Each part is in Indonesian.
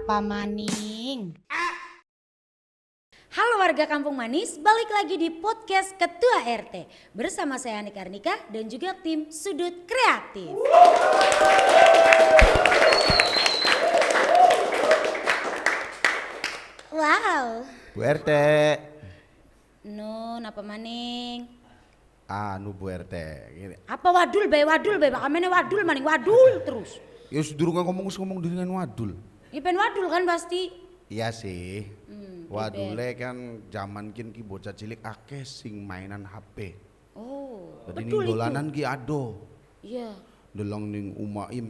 Napa maning? Halo warga Kampung Manis, balik lagi di podcast Ketua RT bersama saya Anika Arnika dan juga tim Sudut Kreatif. Wow. Bu RT. No, napa maning? Anu Bu RT. Gini. Apa wadul be, bakamene wadul maning wadul terus. Ya durung ngomong dengan wadul. Ipen wadul kan pasti. Iya sih. Wadule kan zaman kin ki bocah cilik akeh sing mainan HP. Oh, Jadi betul ning dolanan itu. ki ado. Iya. Delong ning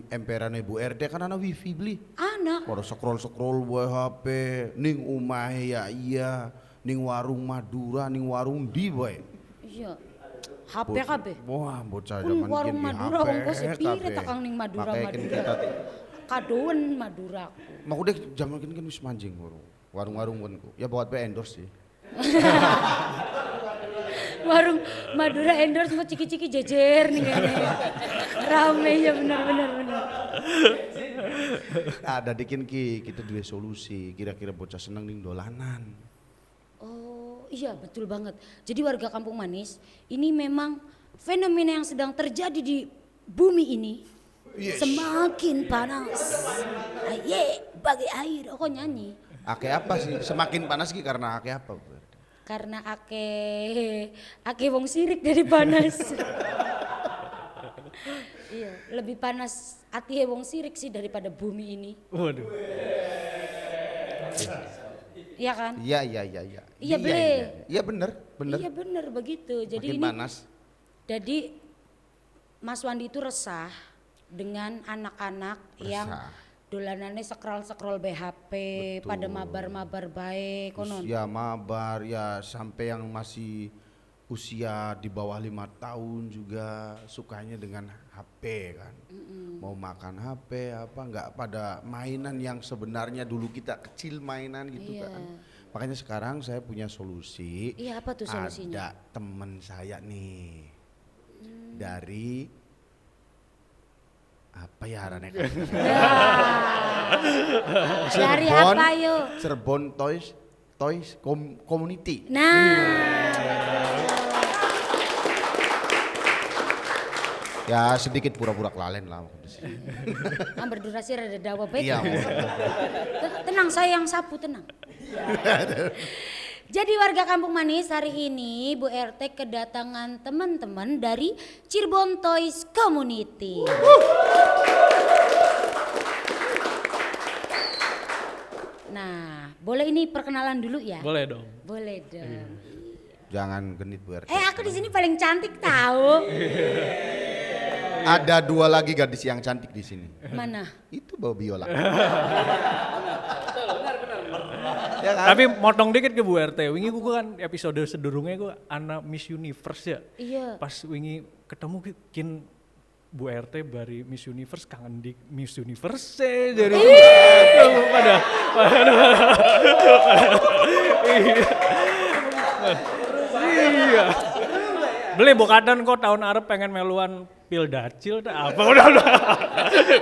emperane Bu RT kan ana wifi beli. Anak. Pada scroll wae HP ning omahe ya iya, ning warung Madura, ning warung di wae. Iya. HP kabeh. Wah, bocah Pun zaman warung kin di Madura HP ongkosnya pire kabeh. takang ning Madura. Makanya kin kita Kadoen Madura. mau deh zaman kin kan wis manjing warung-warung pun ya buat pe endorse sih. Warung Madura endorse kok ciki-ciki jejer nih kayaknya. Rame ya benar. Ada dikin ki kita dua solusi kira-kira bocah seneng ning dolanan. Oh iya betul banget. Jadi warga Kampung Manis ini memang fenomena yang sedang terjadi di bumi ini. Yes. Semakin panas. Aye bagi air. Oh kok nyanyi? Ake apa sih? Semakin panas ki karena ake apa? Bu? Karena ake wong sirik dari panas. Iya, lebih panas ati wong sirik sih daripada bumi ini. Waduh. Iya kan? Iya. Iya, Ble. Iya bener. Iya benar begitu. Jadi Makin ini panas. jadi Mas Wandi itu resah dengan anak-anak yang dolanannya scroll BHP Betul. pada mabar-mabar baik konon. Ya mabar ya sampai yang masih usia di bawah 5 tahun juga sukanya dengan HP kan. Mau makan HP apa enggak pada mainan yang sebenarnya dulu kita kecil mainan gitu Iya. kan. Makanya sekarang saya punya solusi. Iya apa tuh solusinya? Ada temen saya nih dari apa ya arane kan? Dari apa yuk? Cirebon Toys Community. Nah, Ya sedikit pura-pura kelalen lah. berdurasi rada dawa baik. Iya. Tenang saya yang sapu tenang. Jadi warga Kampung Manis hari ini Bu RT kedatangan teman-teman dari Cirebon Toys Community. Nah, boleh ini perkenalan dulu ya? Boleh dong. Boleh dong. Jangan genit Bu RT. Aku di sini paling cantik tahu. Ada 2 lagi gadis yang cantik di sini. Mana? Itu Mbak Biola. Ya kan? Tapi motong dikit ke Bu RT. Wingi gue kan episode sedurungnya gue anak Miss Universe ya. Iya. Pas wingi ketemu kin Bu RT bari Miss Universe kangen di Miss Universe jadi pada iya. Beli bokatan kok tahun Arab pengen meluan pil dacil apa udah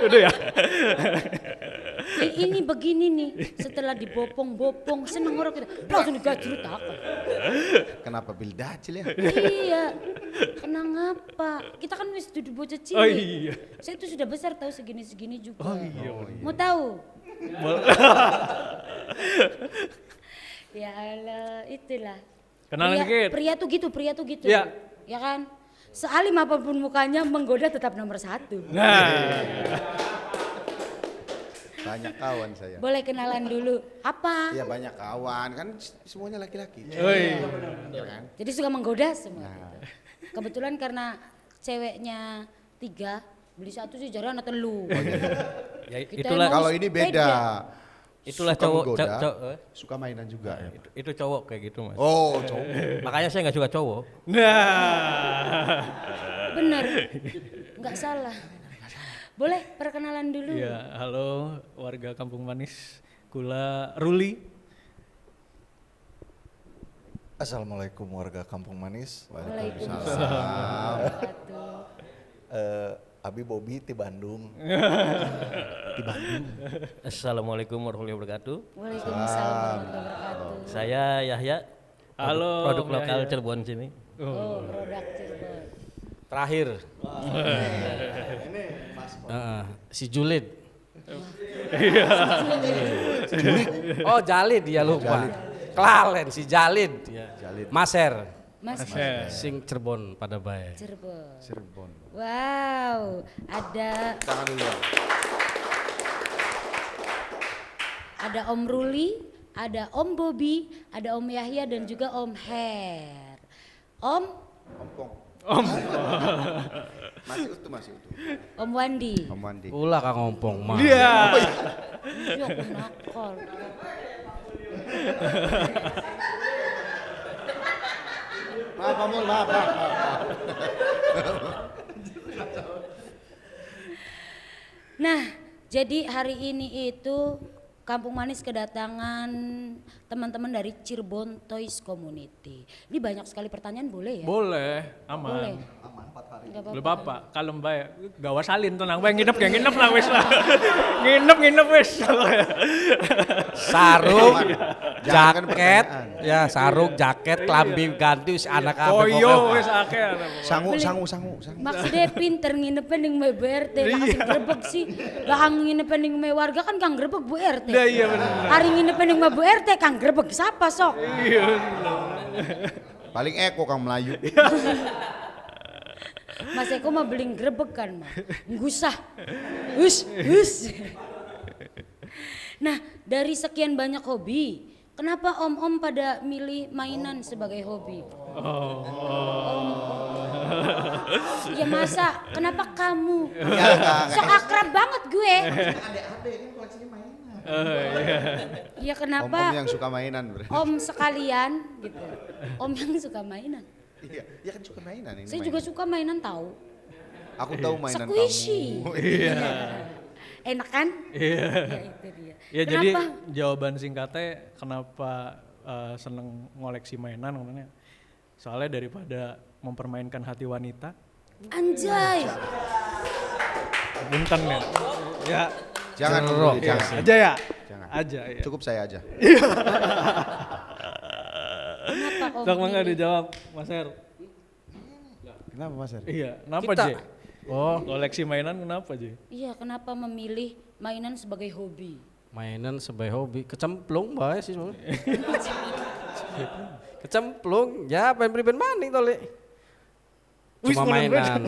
ya. Ini begini nih, setelah dibopong-bopong seneng orang kita langsung digajrut apa? Kenapa Bil Dacil ya? Iya, kenapa? Kita kan wis duduk bocah cilik. Oh iya. Saya tuh sudah besar tahu segini-segini juga. Oh iya. Mau tahu? Ya Allah, itulah. Kenalan dikit. Pria tuh gitu. Ya. Ya kan? Sealim apapun mukanya menggoda tetap nomor 1. Nah. Banyak kawan saya. Boleh kenalan dulu. Apa? Iya banyak kawan kan semuanya laki-laki. Oh iya. Ya kan? Jadi suka menggoda semua. Nah. Kebetulan karena ceweknya 3, beli 1 sih jarang atau telu. Ya Kita itulah emang Kalau ini beda. itulah Suka cowok menggoda, cowok suka mainan juga. Ya. itu cowok kayak gitu Mas. Oh, cowok. Makanya saya nggak suka cowok. Nah. Bener, nggak salah. Boleh perkenalan dulu. Ya, halo warga Kampung Manis. Kula Ruli. Assalamualaikum warga Kampung Manis. Waalaikumsalam. Abi Bobby ti Bandung. Assalamualaikum warahmatullahi wabarakatuh. Waalaikumsalam warahmatullahi wabarakatuh. Saya Yahya. Halo, Produk Om lokal Yahya. Cirebon sini. Oh, produk Cirebon. Terakhir. Si Julid. Oh Jalid ya lupa. Kelalen si Jalid. Ya. Maser. Mas Sing Cirebon pada baik. Cirebon. Cirebon. Wow, ada Tangan dulu. ada Om Ruli, ada Om Bobby, ada Om Yahya dan juga Om Her. Om Masih utuh. Om Wandi. Om Wandi. Ulah Kang Ompong mah. Iya. Iya, aku nakal. Maaf, Amul, maaf. Nah, jadi hari ini itu Kampung Manis kedatangan teman-teman dari Cirebon Toys Community. Ini banyak sekali pertanyaan, boleh ya? Boleh, aman. Boleh. Boleh Bapak, kalem bae. Gawa salin tenang bae nginep lah wis lah. nginep wis. Sarung, Jangan jaket, pertanyaan. ya sarung, jaket, klambi ganti wis anak Koyo wis akeh. Sangu. Maksudnya pinter nginepnya ning me BRT, makasih grebek sih. Lah nginepnya ning me warga kan kang grebek Bu RT. Nah, iya bener. Hari nginepnya ning me Bu RT kang grebek siapa sok? Iya. Paling Eko Kang Melayu. Mas Eko mah beling grebek kan mah. Ngusah. Hus. Nah, dari sekian banyak hobi, kenapa om-om pada milih mainan sebagai hobi? Ya masa, kenapa kamu? Sok akrab banget gue. Ya kenapa? Om-om yang suka mainan. Om sekalian gitu. Om yang suka mainan. Iya, dia kan suka mainan ini. Saya juga suka mainan tahu. Aku tahu mainan Squishy. kamu. Iya. Enak kan? Iya. Ya itu dia. Ya jadi Kenapa? jawaban singkatnya kenapa seneng ngoleksi mainan namanya. Soalnya daripada mempermainkan hati wanita. Anjay. Bunten ya. Ya. Jangan Om Ruli, jangan. Aja ya. Jangan. Aja ya. Cukup saya aja. Kenapa om? Sok mangga milih? dijawab Mas Her. Kenapa Mas Her? Iya, kenapa Kita- J? Oh, koleksi mainan kenapa J? Iya, kenapa memilih mainan sebagai hobi? Mainan sebagai hobi, kecemplung bae sih sebenarnya. Kecemplung, ya pengen maning tole. Wis, Cuma bener, mainan.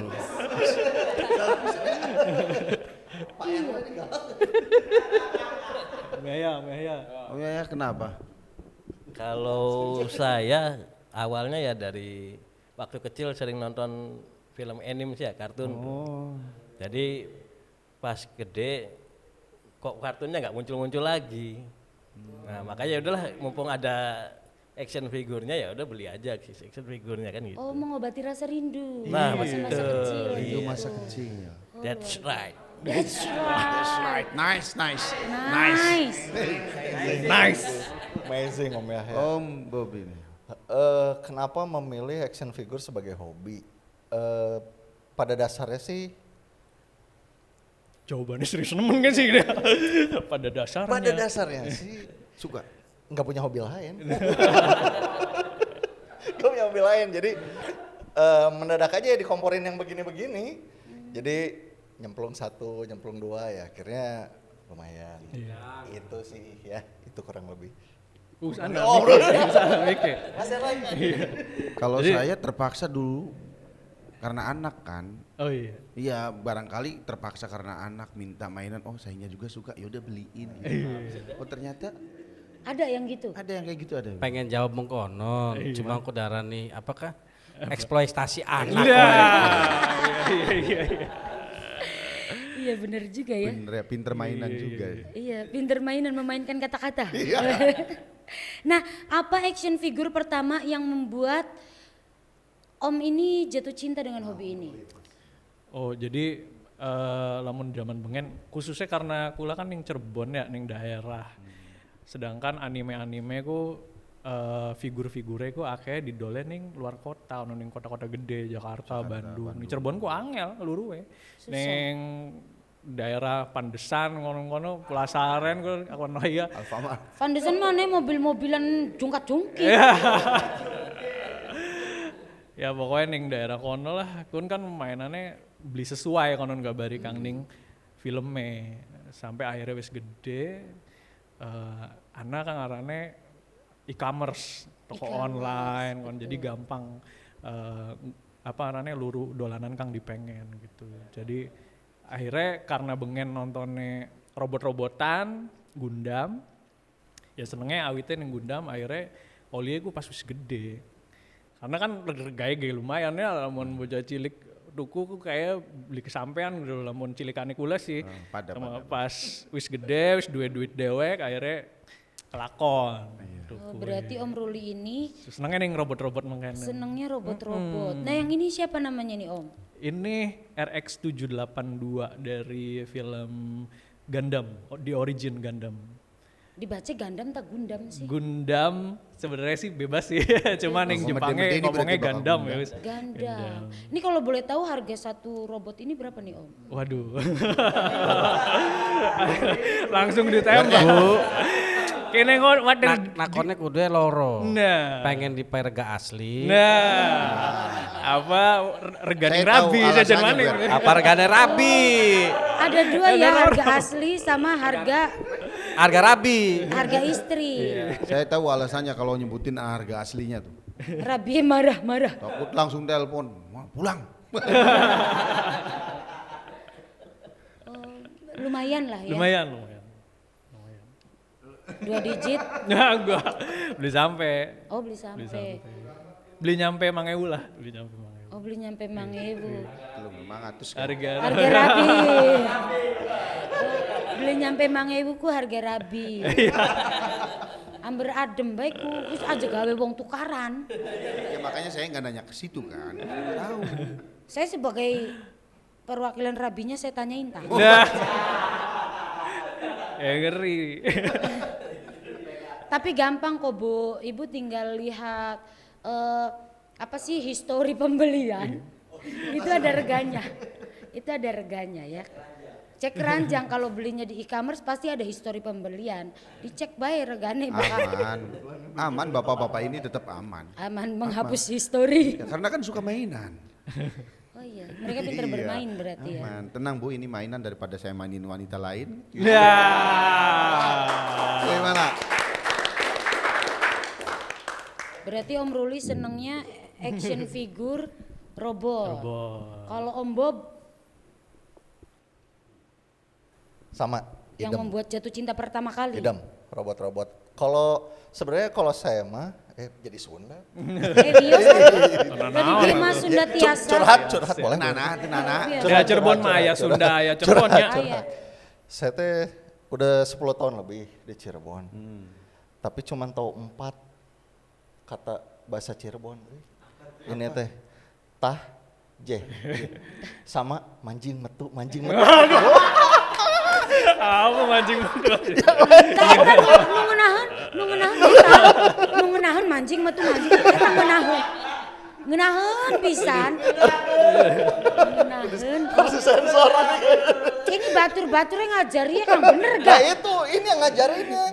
Mehya. Oh ya, kenapa? Kalau saya awalnya ya dari waktu kecil sering nonton film anime sih ya, kartun. Jadi pas gede kok kartunnya nggak muncul-muncul lagi. Nah makanya udahlah mumpung ada action figurnya ya udah beli aja sih action figurnya kan gitu. Oh, mengobati rasa rindu. Nah, masa betul. kecil. Itu gitu. masa kecil. That's right. That's right. Nice. Nice. Amazing Om Yahya. Om Bobby nih. Kenapa memilih action figure sebagai hobi? Pada dasarnya sih, Jawabannya serius nemen kan sih dia. Pada dasarnya. sih Suka. nggak punya hobi lain. Gak punya hobi lain, jadi mendadak aja ya dikomporin yang begini-begini. Jadi nyemplung 1, nyemplung 2 ya akhirnya lumayan. Itu sih ya, itu kurang lebih. Sana Oh, mikir. Masih lagi. Kalau Jadi- saya terpaksa dulu karena anak kan. Oh iya. Iya, barangkali terpaksa karena anak minta mainan. Oh, sayanya juga suka. Ya udah beliin. Gitu. Oh, ternyata Ada yang gitu. ada yang kayak gitu ada. Pengen jawab mengkonon, cuma aku darani apakah eksploitasi anak. Iya. Iya bener juga ya. Bener ya, pinter mainan juga. Iya, pinter mainan memainkan kata-kata. Nah, apa action figure pertama yang membuat Om ini jatuh cinta dengan hobi ini? Oh jadi lamun zaman bengen khususnya karena kula kan ning Cirebon ya ning daerah. Sedangkan anime-anime ku figur-figurnya ku akeh didole ning luar kota, ono ning kota-kota gede, Jakarta, Bandung. Ning Cirebon ku angel luruwe. Ning daerah Pandesan ngono-ngono pelasaren ku aku ya. Alfamart. Fandesan mana mobil-mobilan jungkat-jungkit. Ya pokoknya ning daerah kono lah, kun kan mainannya beli sesuai konon gabari kang ning filmnya. Sampai akhirnya wis gede, anak kan ngarane e-commerce, toko online kan, jadi gampang apa ngarane luru dolanan kang dipengen gitu. Jadi akhirnya karena bengen nontonnya robot-robotan, Gundam, ya senengnya awitin yang Gundam, akhirnya Olie gue pas wis gede. Karena kan reganya lumayan ya, lamun bocah cilik tuku ku kayak beli kesampean gitu, lamun cilikane kula sih. Sama pas wis gede, wis duit dewek, akhirnya kelakon. Berarti Om Ruli ini Senengnya nih robot-robot makanya. senengnya robot-robot. Nah yang ini siapa namanya nih Om? Ini RX-782 dari film Gundam, di Origin Gundam. Dibaca Gundam tak Gundam sih? Gundam sebenarnya sih bebas sih, cuman yang Jepangnya ngomongnya Gundam ya wis. Gundam. Ini kalau boleh tahu harga satu robot ini berapa nih Om? Waduh. Langsung ditembak. Kene kok waduh. Nakone kudu loro. Nah. Pengen dipae rega asli. Apa regane Saya tahu rabi alasannya, jajan maning. Ber. Apa regane rabi? Ada dua ya, harga asli sama harga Rabi. harga istri. Saya tahu alasannya kalau nyebutin harga aslinya tuh. Rabi marah-marah. Takut langsung telepon, "Wah, pulang." Lumayan lah ya. Lumayan. 2 digit. Nah, gua beli sampai. Oh beli sampai. Beli nyampe 5.000 lah, beli nyampe 5.000. Oh beli nyampe 5.000. Belum 500 kan. Harga Harga rabi. Beli nyampe 5.000 ku harga rabi. Amber adem baik ku wis aja gawe wong tukaran. Ya makanya saya nggak nanya ke situ kan. Tahu. Saya sebagai perwakilan rabinya saya tanyain tak. Nah. Ya ngeri. Tapi gampang kok Bu, Ibu tinggal lihat apa sih histori pembelian. Itu ada reganya. Itu ada reganya ya. Cek keranjang kalau belinya di e-commerce pasti ada histori pembelian. Dicek bae regane bakal Aman. Aman bapak-bapak ini tetap aman. aman menghapus histori. Ya, karena kan suka mainan. Oh iya, mereka pintar Iya, bermain berarti ya. aman. Tenang Bu, ini mainan daripada saya mainin wanita lain. Ya. Gimana? Berarti Om Ruli senengnya action figure robot. Kalau Om Bob Sama yang idem. membuat jatuh cinta pertama kali. Idem, robot-robot. Kalau sebenarnya kalau saya mah jadi Sunda. Dios dari Bima Sunda Tiasa. Curhat boleh. Nana. Ya Cirebon mah ya Sunda ya Cirebonnya. Iya. Saya teh udah 10 tahun lebih di Cirebon. Tapi cuman tahu 4 kata bahasa Cirebon. Ini teh tah je sama manjing metu. Apa mancing betul. Nungenahan mancing metu mancing eta ngeunaheun pisan. Ngeunaheun. Harus sensor. Ini batur-baturnya ngajari ya Kang bener Nah gak? itu, ini yang ngajarinnya.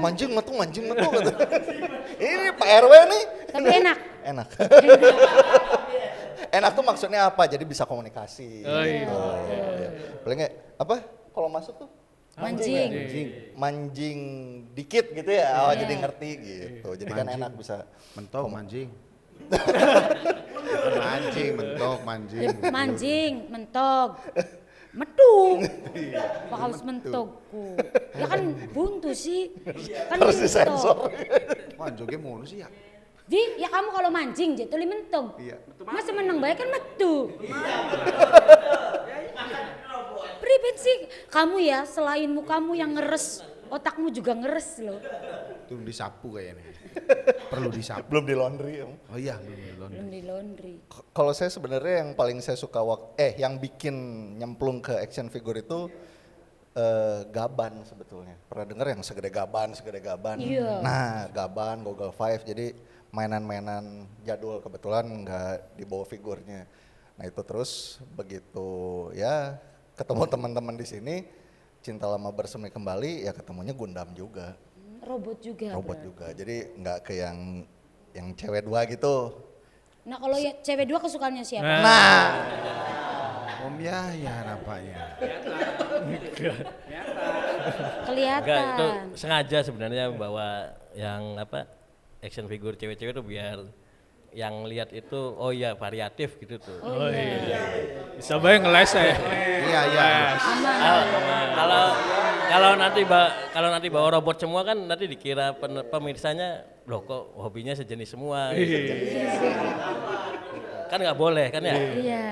Manjing metu gitu. Ini Pak RW nih. Tapi enak. Enak. Enak tuh maksudnya apa? Jadi bisa komunikasi. Oh iya. Boleh nggak? Apa? Kalau masuk tuh? Mancing. Manjing dikit gitu ya. Oh, jadi ngerti gitu. Jadi kan Mancing. enak bisa. Mentok manjing. Mancing, mentok, manjing. Mancing, mentog. Metu. Pak harus mentogku. Ya kan buntu sih. Kan Harus mentog. disensor. Wah, joge mulu sih ya. Di, ya kamu kalau mancing jadi tuli mentog. Iya. Masa menang baik kan metu. Pribet sih kamu ya, selain mukamu yang ngeres, otakmu juga ngeres loh. Itu disapu kayaknya. Perlu disapu. Belum di laundry. Oh iya, belum. Belum di laundry. Kalau saya sebenarnya yang paling saya suka yang bikin nyemplung ke action figure itu gaban sebetulnya. Pernah dengar yang segede gaban, segede gaban? Iya. Nah, gaban, Google Five, jadi mainan-mainan jadul kebetulan nggak dibawa figurnya. Nah itu terus begitu ya ketemu teman-teman di sini, cinta lama bersemi kembali, ya ketemunya Gundam juga, Robot juga. robot berarti. juga. Jadi nggak ke yang cewek dua gitu. Nah kalau ya cewek dua kesukaannya siapa? Nah, Om Yahya nampaknya. Kelihatan. Enggak, itu sengaja sebenarnya bawa yang apa action figure cewek-cewek tuh biar yang lihat itu oh ya variatif gitu tuh. Oh iya. Bisa bayang ngeles ya. Iya, iya. Kalau kalau nanti bawa robot semua kan nanti dikira pemirsanya loh kok hobinya sejenis semua. Kan nggak boleh kan ya? Iya.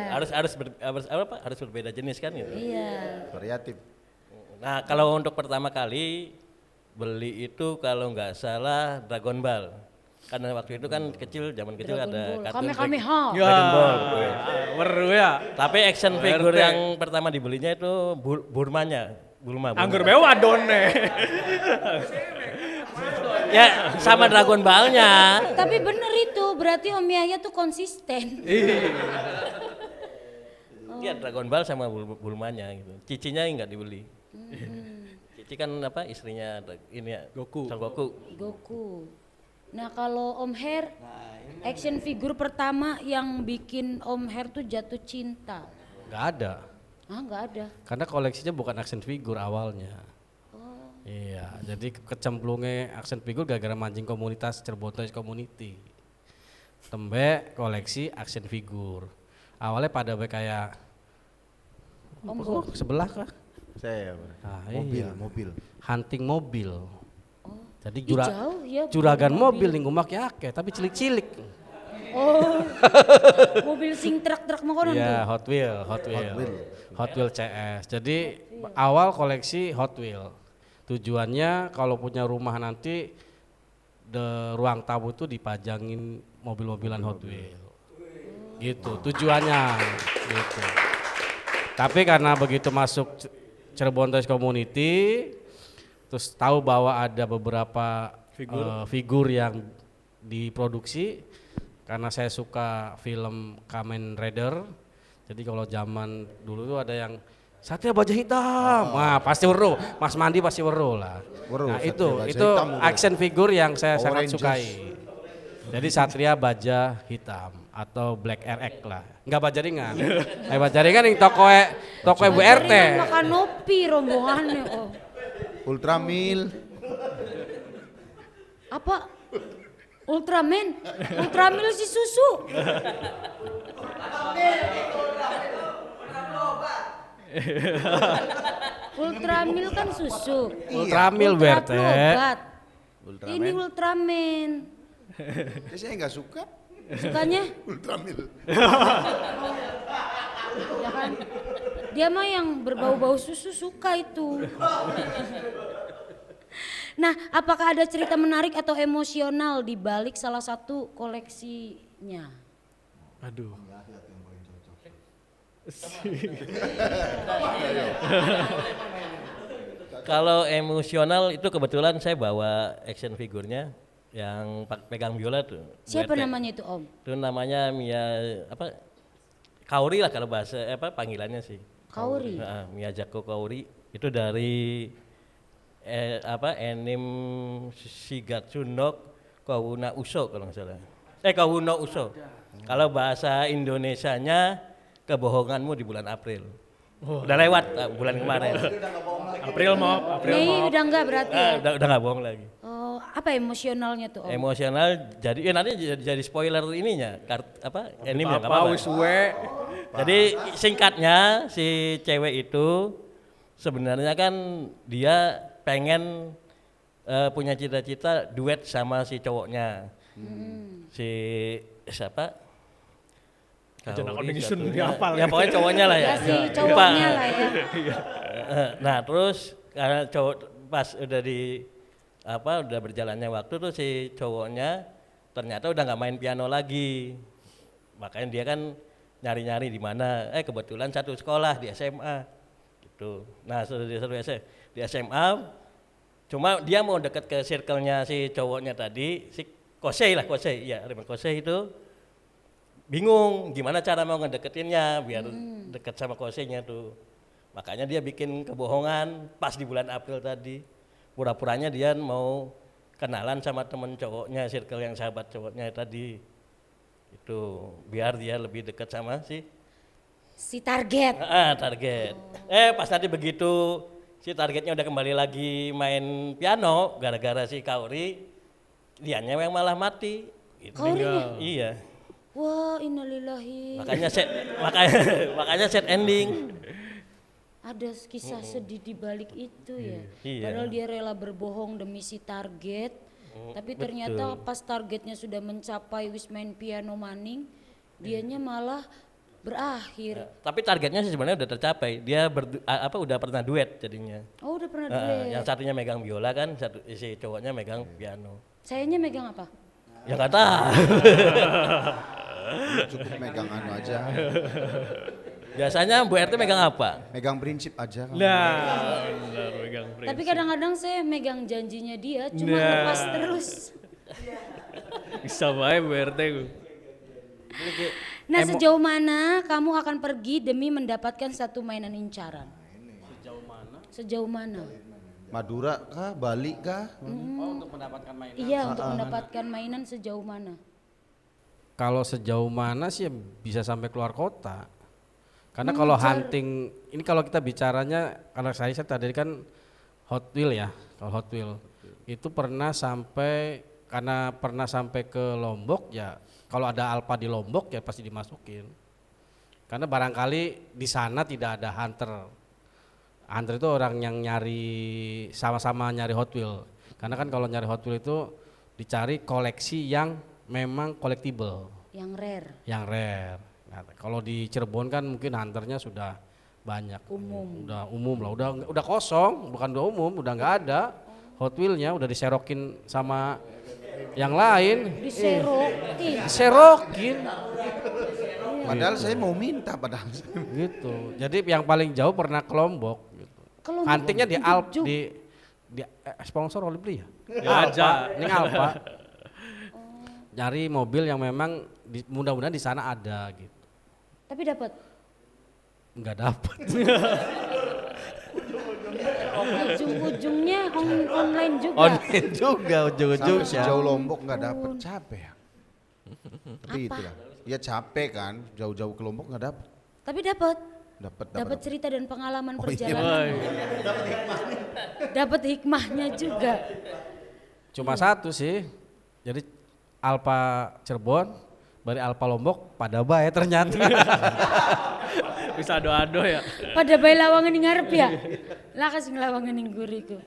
Harus berbeda jenis kan gitu. Iya. Variatif. Nah kalau untuk pertama kali beli itu kalau nggak salah Dragon Ball. Karena waktu itu kan zaman kecil Dragon ada Ball. kartun Kamehameha. Dragon Ball. betul. Weru ya. Tapi action figure yang pertama dibelinya itu Bulma. Anggur mewah done. Ya sama Dragon Ball-nya. Tapi bener itu, berarti Om Yahya tuh konsisten. Iya Dragon Ball sama Bulma-nya gitu. Cicinya nggak dibeli. Cici kan apa istrinya ini ya Goku. Son Goku. Goku. Nah kalau Om Her, action figure pertama yang bikin Om Her tuh jatuh cinta. Nggak ada. Ah nggak ada. Karena koleksinya bukan action figure awalnya. Iya, jadi kecemplungnya action figure gara-gara mancing komunitas Cirebon Toys Community. Tembe koleksi action figure. Awalnya pada kayak sebelah kah? Saya Ah, mobil, iya. mobil. Hunting mobil. Jadi Ih, jauh ya, juragan mobil. mobil nih ngumak yake, tapi cilik-cilik. Oh, mobil sing truk-truk mau konon Iya, tuh. Hot Wheel CS. Jadi awal koleksi Hot Wheel. Tujuannya kalau punya rumah nanti ruang tamu tuh dipajangin mobil-mobilan Hot Wheel. Gitu, tujuannya gitu. Tapi karena begitu masuk Cirebon Toys Community terus tahu bahwa ada beberapa figur yang diproduksi karena saya suka film Kamen Rider. Jadi kalau zaman dulu tuh ada yang Satria Baja Hitam, wah pasti weruh, Mas Mandi pasti weruh lah. Weruh, Nah Satria itu Baja Hitam weruh. action figure yang saya Power sangat Rangers. sukai. Jadi Satria Baja Hitam atau Black RX lah, nggak Bajaringan. Bajaringan yang toko Bu RT. Jaringan makan nopi rombongannya. Oh. Ultramil. Apa? Ultraman? Ultramil si susu. Ultramil kan susu. Ultramil Bu RT. Obat. Ultraman. Ini Ultraman. Ya, saya nggak suka Sukanya? Ultramil. Ya kan? Dia mah yang berbau-bau susu suka itu. Nah, apakah ada cerita menarik atau emosional di balik salah satu koleksinya? Aduh. Kalau emosional itu kebetulan saya bawa action figurnya yang pegang biola tuh. Siapa Bu RT. namanya itu Om? Itu namanya Mia apa Kaori lah kalau bahasa panggilannya sih. Kaori. Miyazako Kaori itu dari anime Shigatsu no Kouna Uso kalau nggak salah. Kouna Uso. Kalau bahasa Indonesianya kebohonganmu di bulan April. Udah lewat bulan kemarin. April mau. Mei udah enggak berarti ya? Udah nggak bohong lagi. Oh, apa emosionalnya tuh Om? Emosional jadi nanti jadi spoiler ininya anime ya nggak Apa apa-apa. wis suwe. Jadi singkatnya si cewek itu sebenarnya kan dia pengen punya cita-cita duet sama si cowoknya. Si siapa? Jangan Kaori Audition satunya. dia hafal. Ya pokoknya cowoknya lah ya. Ya si Lupa. cowoknya lah ya. Nah terus karena cowok pas udah udah berjalannya waktu tuh si cowoknya ternyata udah nggak main piano lagi. Makanya dia kan nyari-nyari di mana. Kebetulan satu sekolah di SMA. Tuh. Nah, di SMA cuma dia mau deket ke circle-nya si cowoknya tadi, si Kosei, ya Raymond Kosei itu bingung gimana cara mau ngedeketinnya biar deket sama Koseinya tuh. Makanya dia bikin kebohongan pas di bulan April tadi. Pura-puranya dia mau kenalan sama temen cowoknya, circle yang sahabat cowoknya tadi. Itu biar dia lebih dekat sama Si target. target. Pas nanti begitu si targetnya udah kembali lagi main piano gara-gara si Kaori, dianya yang malah mati. Gitu. Kaorinya? Iya. Wah, innalillahi. Makanya set ending. Ada kisah sedih di balik itu ya. Iya. Padahal dia rela berbohong demi si target. Tapi ternyata pas targetnya sudah mencapai wis main piano maning, dianya malah berakhir. Tapi targetnya sih sebenarnya udah tercapai. Dia udah pernah duet jadinya. Oh, udah pernah duet. Yang satunya megang biola kan, si cowoknya megang piano. Sayanya megang apa? Ya nggak tahu. Cukup megang anu aja, Biasanya Bu RT megang apa? megang prinsip aja. Nah, benar, megang prinsip. Tapi kadang-kadang saya megang janjinya dia, cuma lepas terus. Bisa baik Bu RT ku. Nah, sejauh mana kamu akan pergi demi mendapatkan satu mainan incaran? Sejauh mana? Madura kah, Bali kah? Oh, untuk mendapatkan mainan. Iya, untuk mendapatkan mainan sejauh mana? Kalau sejauh mana sih ya bisa sampai keluar kota. Karena kalau hunting, ini kalau kita bicaranya, karena saya tadi kan Hot Wheel ya, kalau Hot Wheel itu pernah sampai, karena pernah sampai ke Lombok ya, kalau ada Alpa di Lombok ya pasti dimasukin. Karena barangkali di sana tidak ada hunter. Hunter itu orang yang nyari, sama-sama nyari Hot Wheel. Karena kan kalau nyari Hot Wheel itu dicari koleksi yang memang collectible. Yang rare. Yang rare. Nah, kalau di Cirebon kan mungkin hunternya sudah banyak. Udah umum lah, udah kosong, bukan udah umum, udah nggak ada. Hot Wheel-nya udah diserokin sama yang lain. Diserokin. Padahal saya mau minta padahal. Gitu. Jadi yang paling jauh pernah ke Lombok gitu. Huntingnya di sponsor oleh beli ya? Aja. Ini Alfa. Nyari mobil yang memang mudah-mudahan di sana ada gitu. Tapi dapat. Enggak dapat. Ujung-ujungnya online juga. Online juga Sampai ujung-ujungnya. sejauh Lombok nggak dapet, capek ya. Tapi itulah, ya capek kan, jauh-jauh ke Lombok nggak dapet. Tapi dapat. Dapat. Cerita dan pengalaman Oh, iya. perjalanan. Dapat hikmahnya juga. Cuma satu sih. Jadi Alpa Cirebon, bari Alpa Lombok pada bae ternyata. Bisa ado-ado ya. Pada bayi lawangan yang ngarep ya. Lah kasih ngelawangan yang guriku.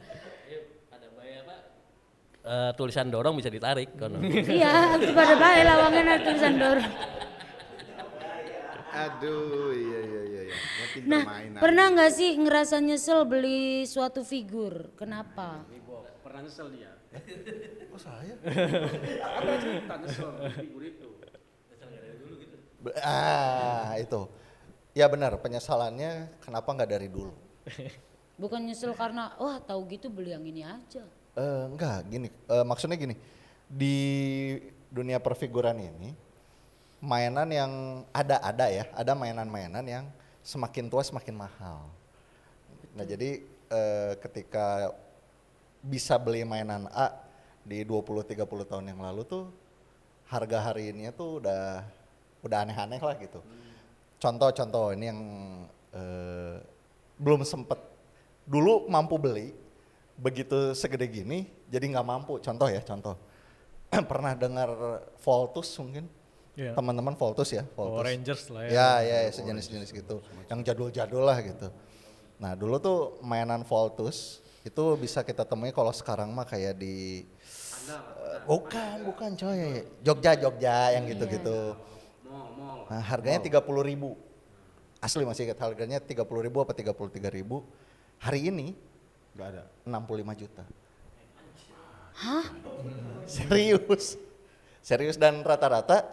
Tulisan dorong bisa ditarik kono. Iya, itu pada bayi lawangan ada tulisan dorong. Aduh, iya. Makin Nah, permainan. pernah nggak sih ngerasa nyesel beli suatu figur? Kenapa? Pernah nyesel dia. Itu. Ya benar, penyesalannya kenapa nggak dari dulu? Bukan nyesel karena wah tahu gitu beli yang ini aja. Enggak, gini. Maksudnya gini, di dunia perfiguran ini, mainan yang ada mainan-mainan yang semakin tua semakin mahal. Nah jadi ketika bisa beli mainan A di 20-30 tahun yang lalu tuh harga hari ini tuh udah aneh-aneh lah gitu. Contoh ini yang belum sempet dulu mampu beli, begitu segede gini jadi nggak mampu. Contoh pernah dengar Voltus mungkin? Iya. Teman-teman Voltus ya, Power Rangers lah ya. Ya, sejenis-jenis gitu. Yang jadul-jadul lah gitu. Nah, dulu tuh mainan Voltus itu bisa kita temui kalau sekarang mah kayak di bukan coy. Jogja yang gitu-gitu. Nah, harganya 30.000. Asli masih ingat harganya 30.000 apa 33.000. Hari ini Nggak ada. 65 juta. Hah? Serius dan rata-rata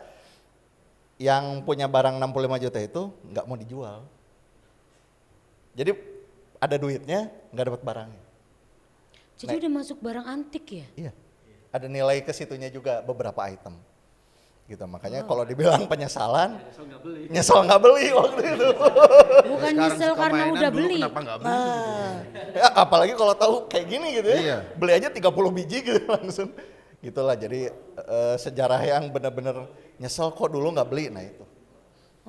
yang punya barang 65 juta itu nggak mau dijual. Jadi ada duitnya, nggak dapat barangnya. Jadi udah masuk barang antik ya? Iya. Ada nilai ke situnya juga beberapa item. Gitu, makanya kalau dibilang penyesalan, nyesel nggak beli waktu itu. Bukan Sekarang nyesel suka karena mainan, udah dulu beli. kenapa nggak beli gitu. Ya, apalagi kalau tahu kayak gini gitu ya, Iya. beli aja 30 biji gitu langsung. Gitulah, jadi sejarah yang benar-benar nyesel kok dulu nggak beli, nah itu.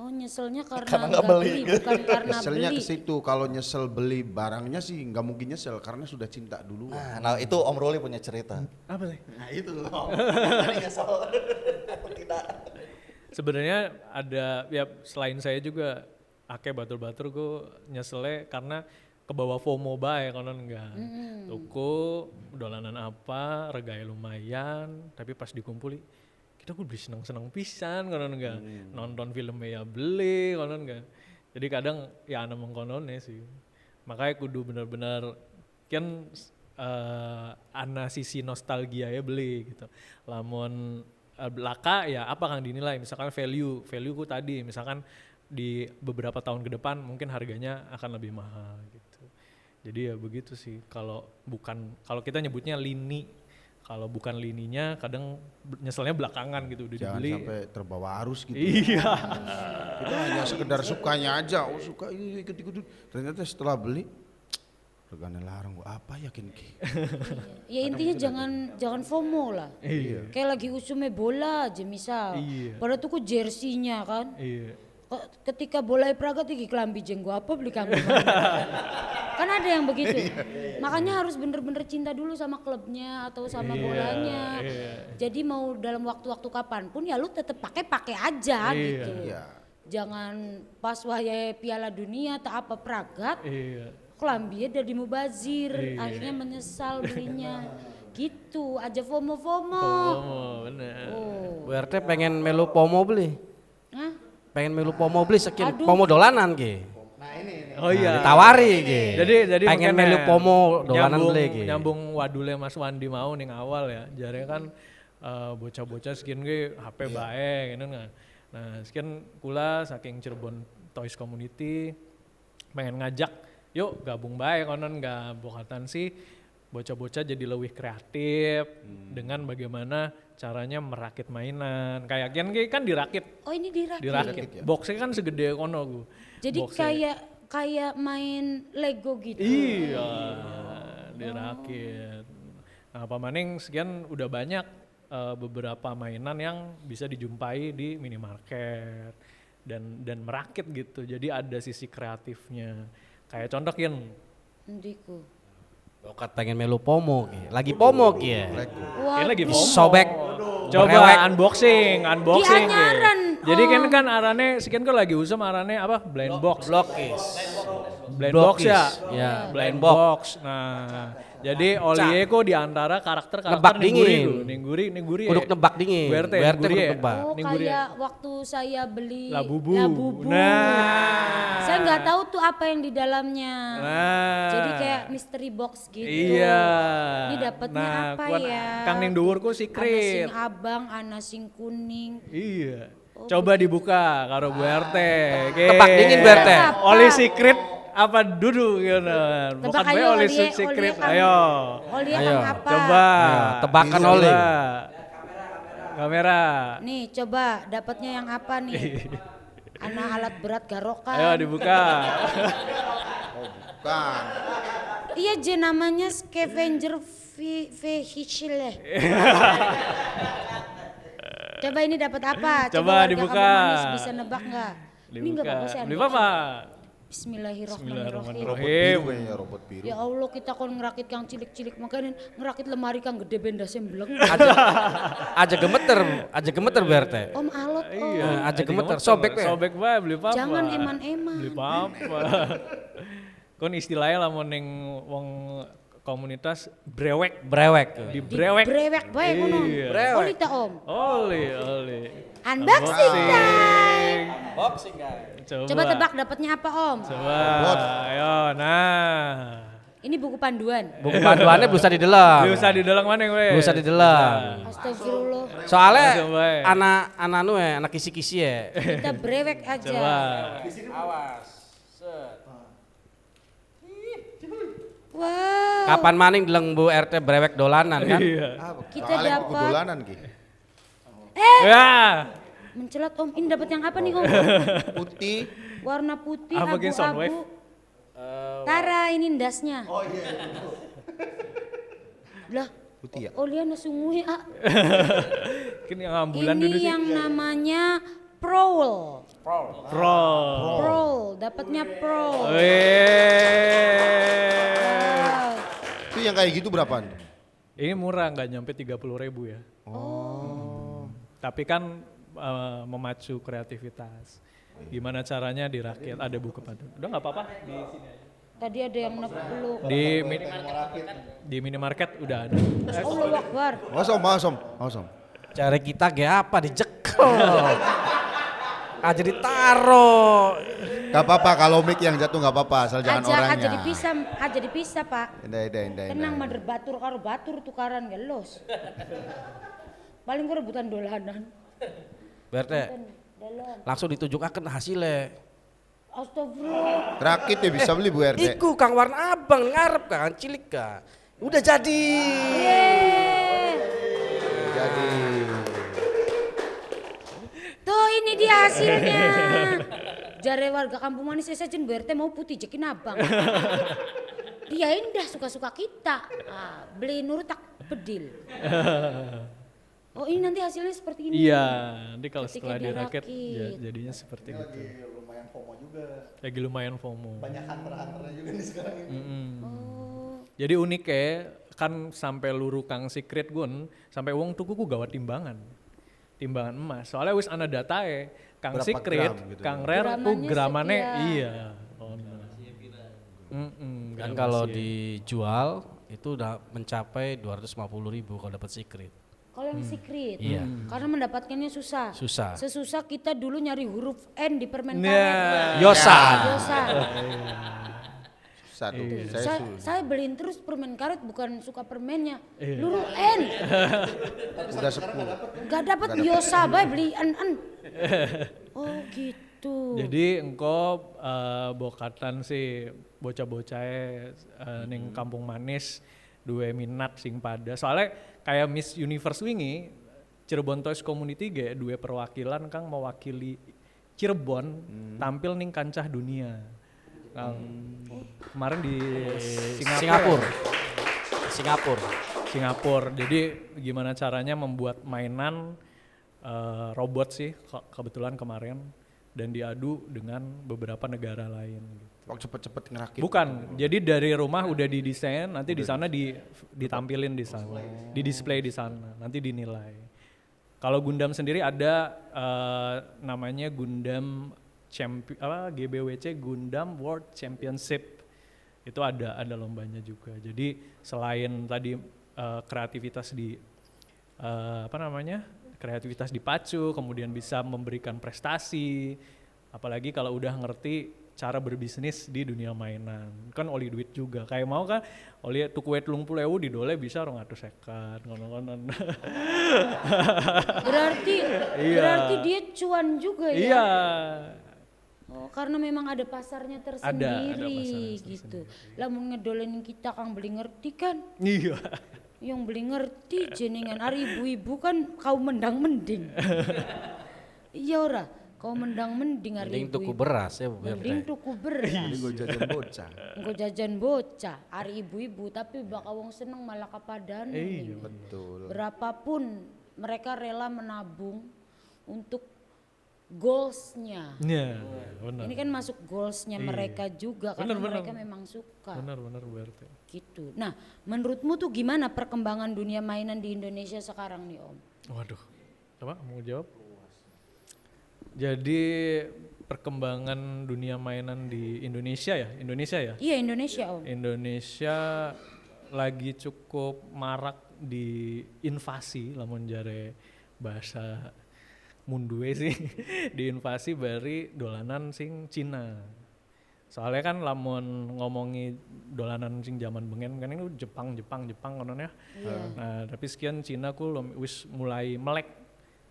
Oh nyeselnya Karena karena nggak nggak beli. beli, bukan karena Nyeselnya beli. ke situ, kalau nyesel beli barangnya sih nggak mungkin nyesel karena sudah cinta dulu. Nah itu Om Ruli punya cerita. Apa sih? Nah itu. Tadi nyesel atau tidak. Sebenarnya ada ya selain saya juga ake batur-batur gue nyeselnya karena kebawa FOMO bae konon enggak. Tuku dolanan apa, regaya lumayan, tapi pas dikumpuli kita gue beli seneng-seneng pisan konon enggak. Nonton filmnya ya beli konon enggak. Jadi kadang ya ana mengkononnya sih. Makanya kudu bener-bener kan ana sisi nostalgia ya beli gitu. Lamun belaka ya apa kang dinilai misalkan value ku tadi misalkan di beberapa tahun ke depan mungkin harganya akan lebih mahal gitu. Jadi ya begitu sih kalau kita nyebutnya lini, kalau bukan lininya kadang nyeselnya belakangan gitu udah Jangan dibeli. sampai terbawa arus gitu. Iya. Kita hanya sekedar sukanya aja, oh suka ini ikut-ikut. Ternyata setelah beli, regane larang gua apa yakin ki. Ya intinya jangan FOMO lah. Iya. Kayak lagi usumnya bola aja misal. Iya. Padahal tuh jersinya kan. Iya. Ketika bola Praga tinggi kelambi jenggo apa beli kamu. Kan ada yang begitu. Makanya harus bener-bener cinta dulu sama klubnya atau sama bolanya. Jadi mau dalam waktu-waktu kapanpun ya lu tetep pakai aja gitu. Iya. Jangan pas waya Piala Dunia tak apa Pragat. Iya. Kelambinya dari mubazir, akhirnya menyesal belinya. Gitu, aja FOMO. Oh, bener. Oh. Bu RT pengen melu pomo beli. Hah? Pengen melu pomo beli sekian Aduh. pomo dolanan ki. Oh iya. Ditawari ki. Jadi pengen makanya melu pomo dolanan nyambung- beli ki. Nyambung wadule Mas Wandi mau ning awal ya. Jarnya kan bocah-bocah sekian ge HP bae gitu kan. Nah, sekian kula saking Cirebon Toys Community pengen ngajak yuk gabung bae konon nggak bokatan sih bocah-bocah jadi lebih kreatif dengan bagaimana caranya merakit mainan. Kayak kan dirakit. Oh ini dirakit. Dirakit. Boxnya kan segede kono gue. Jadi kayak main Lego gitu. Iya, dirakit. Nah, pamaning sekian udah banyak beberapa mainan yang bisa dijumpai di minimarket dan merakit gitu. Jadi ada sisi kreatifnya. Kayak contoh Kin. Ndiku. Bokat pengen melu pomo ki. Lagi pomo ki ya. Ini lagi Waduh. FOMO. Sobek. Coba Brewek. unboxing. Di anyaran, Jadi Om. kan arane sekian kan lagi usum arane apa? Blind box. Blokis. Blind box ya. Ya, Blind blind box. box. Nah, jadi Olie kok di antara karakter Nebak dingin. Ningguri. Kuduk nebak dingin. BRT, BRT Ningguri kuduk ya? nebak. Oh Ningguri ya? kayak waktu saya beli Labubu. Labubu. Nah. Saya nggak tahu tuh apa yang di dalamnya. Nah. Jadi kayak mystery box gitu. Iya. Ini dapatnya apa kuat ya? Kang Ning dhuwur ku Ana secret. sing abang, ana sing kuning. Iya. Coba dibuka karo Bu RT. Oke. Tebak dingin, Bu RT. Apa? Oli secret apa dudu gitu. Bukan Tebak bae ayo, oli Olie, secret. Olie, Ayo. Olie Ayo. Kang apa? Coba. Ayo, tebakan Coba. Oli. Kamera. Nih coba dapatnya yang apa nih? Ana alat berat garokan. Ayo dibuka. Bukan. Iya je namanya scavenger vehicle ya. Coba ini dapat apa? Coba warga dibuka. Kampung Manis bisa nebak nggak? Ini nggak Dibuka. bagus ya. Beli apa? Bismillahirrahmanirrahim. Bismillahirrahmanirrahim. Biru kayaknya robot biru. Ya Allah kita kon ngerakit kang cilik-cilik makanya ngerakit lemari kang gede benda semblek. Aja gemeter BRT. Om alot om. Iya. aja gemeter. Sobek ya? Sobek bae beli apa? Jangan eman-eman. Beli apa? Kon istilahnya lamun ning wong komunitas brewek. Brewek. Di brewek. Brewek bae ngono. Iya. Oli ta om. Oli. Unboxing time. Boxing guys. Coba tebak dapatnya apa om? Coba. Ayo, nah. Ini buku panduan. Buku panduannya bisa dideleng. Bisa dideleng mana gue? Bisa dideleng. Astagfirullah. Soalnya Langsung bae. anak nu ya, anak kisi-kisi ya. Kita brewek aja. Coba. Awas. Wow. Kapan maning deleng Bu RT brewek dolanan kan? Kita dapat dolanan Ki. Ya. mencelat Om. Ini dapat yang apa nih Om? Putih. Warna putih, Apa gini, Soundwave? abu-abu. Tara ini ndasnya. Oh iya. Lah, Putih ya? Oliana sungguh ya. Ini yang ambulan dulu Ini sih. yang namanya Prowl. Pro. Prowl, dapatnya Prowl. Weh. Itu yang kayak gitu berapaan? Ini murah, nggak nyampe 30.000 ya. Oh. Tapi kan memacu kreativitas. Gimana caranya dirakit? Ada buku panduan. Udah nggak apa-apa di sini aja. Tadi ada yang nepeluk. Di minimarket udah ada. Allahu Akbar. Awesome. Cara kita ge apa dijekel. Aja ditaro. Gak apa-apa kalau mic yang jatuh gak apa-apa, asal jangan orangnya. Aja dipisah Pak. Indah. Tenang mader batur karo batur tukaran gelos. Paling gue rebutan dolanan. BRT Dalam. langsung ditunjukaken hasilnya. Astagfirullah. Rakit ya bisa beli Bu RT. Iku Kang warna abang ngarep kan cilik ka. Udah jadi. Yeay. Jadi Tuh ini dia hasilnya. Jare warga Kampung Manis saya saja Bu RT mau putih jekin abang. Dia indah suka-suka kita. Beli nurut tak bedil. Oh ini nanti hasilnya seperti ini. Iya, nanti kalau Ketika setelah dirakit dirakit. jadinya seperti Ini itu. lagi lumayan FOMO juga. Lagi lumayan FOMO. Banyak hunter-hunternya juga nih sekarang ini. Oh. Jadi unik ya, kan sampai luru Kang Secret gun, sampai wong tuku ku gawat timbangan emas. Soalnya wis ana datae, Kang Berapa Secret, gram gitu Kang ya? Rare ku Gramanya gramane sekian. iya. Kan kalau dijual itu udah mencapai 250.000 kalau dapat secret. Kalau yang secret, Iya. karena mendapatkannya susah. Susah. Sesusah kita dulu nyari huruf N di permen Nah. karet. Yosa. Dosa. satu. Saya beliin terus permen karet bukan suka permennya. Iya. Huruf N. Udah 10. Gak dapat Yosa, bay beli N. Oh gitu. Jadi engkau bokatan sih bocah-bocah ning Kampung Manis duwe minat sing pada. Soalnya kayak Miss Universe wingi Cirebon Toys Community ge duwe perwakilan kang mewakili Cirebon tampil ning kancah dunia. Kang kemarin di Singapura. Jadi gimana caranya membuat mainan robot sih kebetulan kemarin dan diadu dengan beberapa negara lain. Waktu cepet-cepet ngerakit. Bukan, jadi dari rumah udah didesain, nanti di sana ditampilin di sana, di display di sana, nanti dinilai. Kalau Gundam sendiri ada namanya Gundam GBWC Gundam World Championship. Itu ada lombanya juga. Jadi selain tadi kreativitas kreativitas dipacu, kemudian bisa memberikan prestasi, apalagi kalau udah ngerti cara berbisnis di dunia mainan. Kan oli duit juga, kayak mau kan oli tuku 30.000 didole bisa 250 ngono-ngono. Berarti dia cuan juga ya? Iya. Oh, karena memang ada pasarnya Ada tersendiri pasarnya gitu. Lah mau ngedolenin kita Kang beli ngerti kan? Iya. Yang beli ngerti jenengan ari ibu-ibu kan kau mendang mending. Iya ora, kau mendang mending ari Mending ibu-ibu. tuku beras ya Bu Mending RT. tuku beras. Ini gue jajan bocah. Engko jajan bocah, ari ibu-ibu tapi bakal wong seneng malah kapadane. Iya. Betul. Berapapun mereka rela menabung untuk goalsnya. Iya, benar. Ini kan masuk goalsnya mereka juga karena Benar. mereka memang suka. Benar berarti. Gitu. Nah, menurutmu tuh gimana perkembangan dunia mainan di Indonesia sekarang nih Om? Waduh, coba mau jawab? Jadi perkembangan dunia mainan di Indonesia ya? Iya Indonesia Om. Indonesia lagi cukup marak di invasi, lamun jare bahasa munduwe sih, diinvasi bari dolanan sing Cina. Soalnya kan lamun ngomongi dolanan sing zaman bengen kan ini Jepang konon ya. Nah, tapi sekian Cina ku wis mulai melek.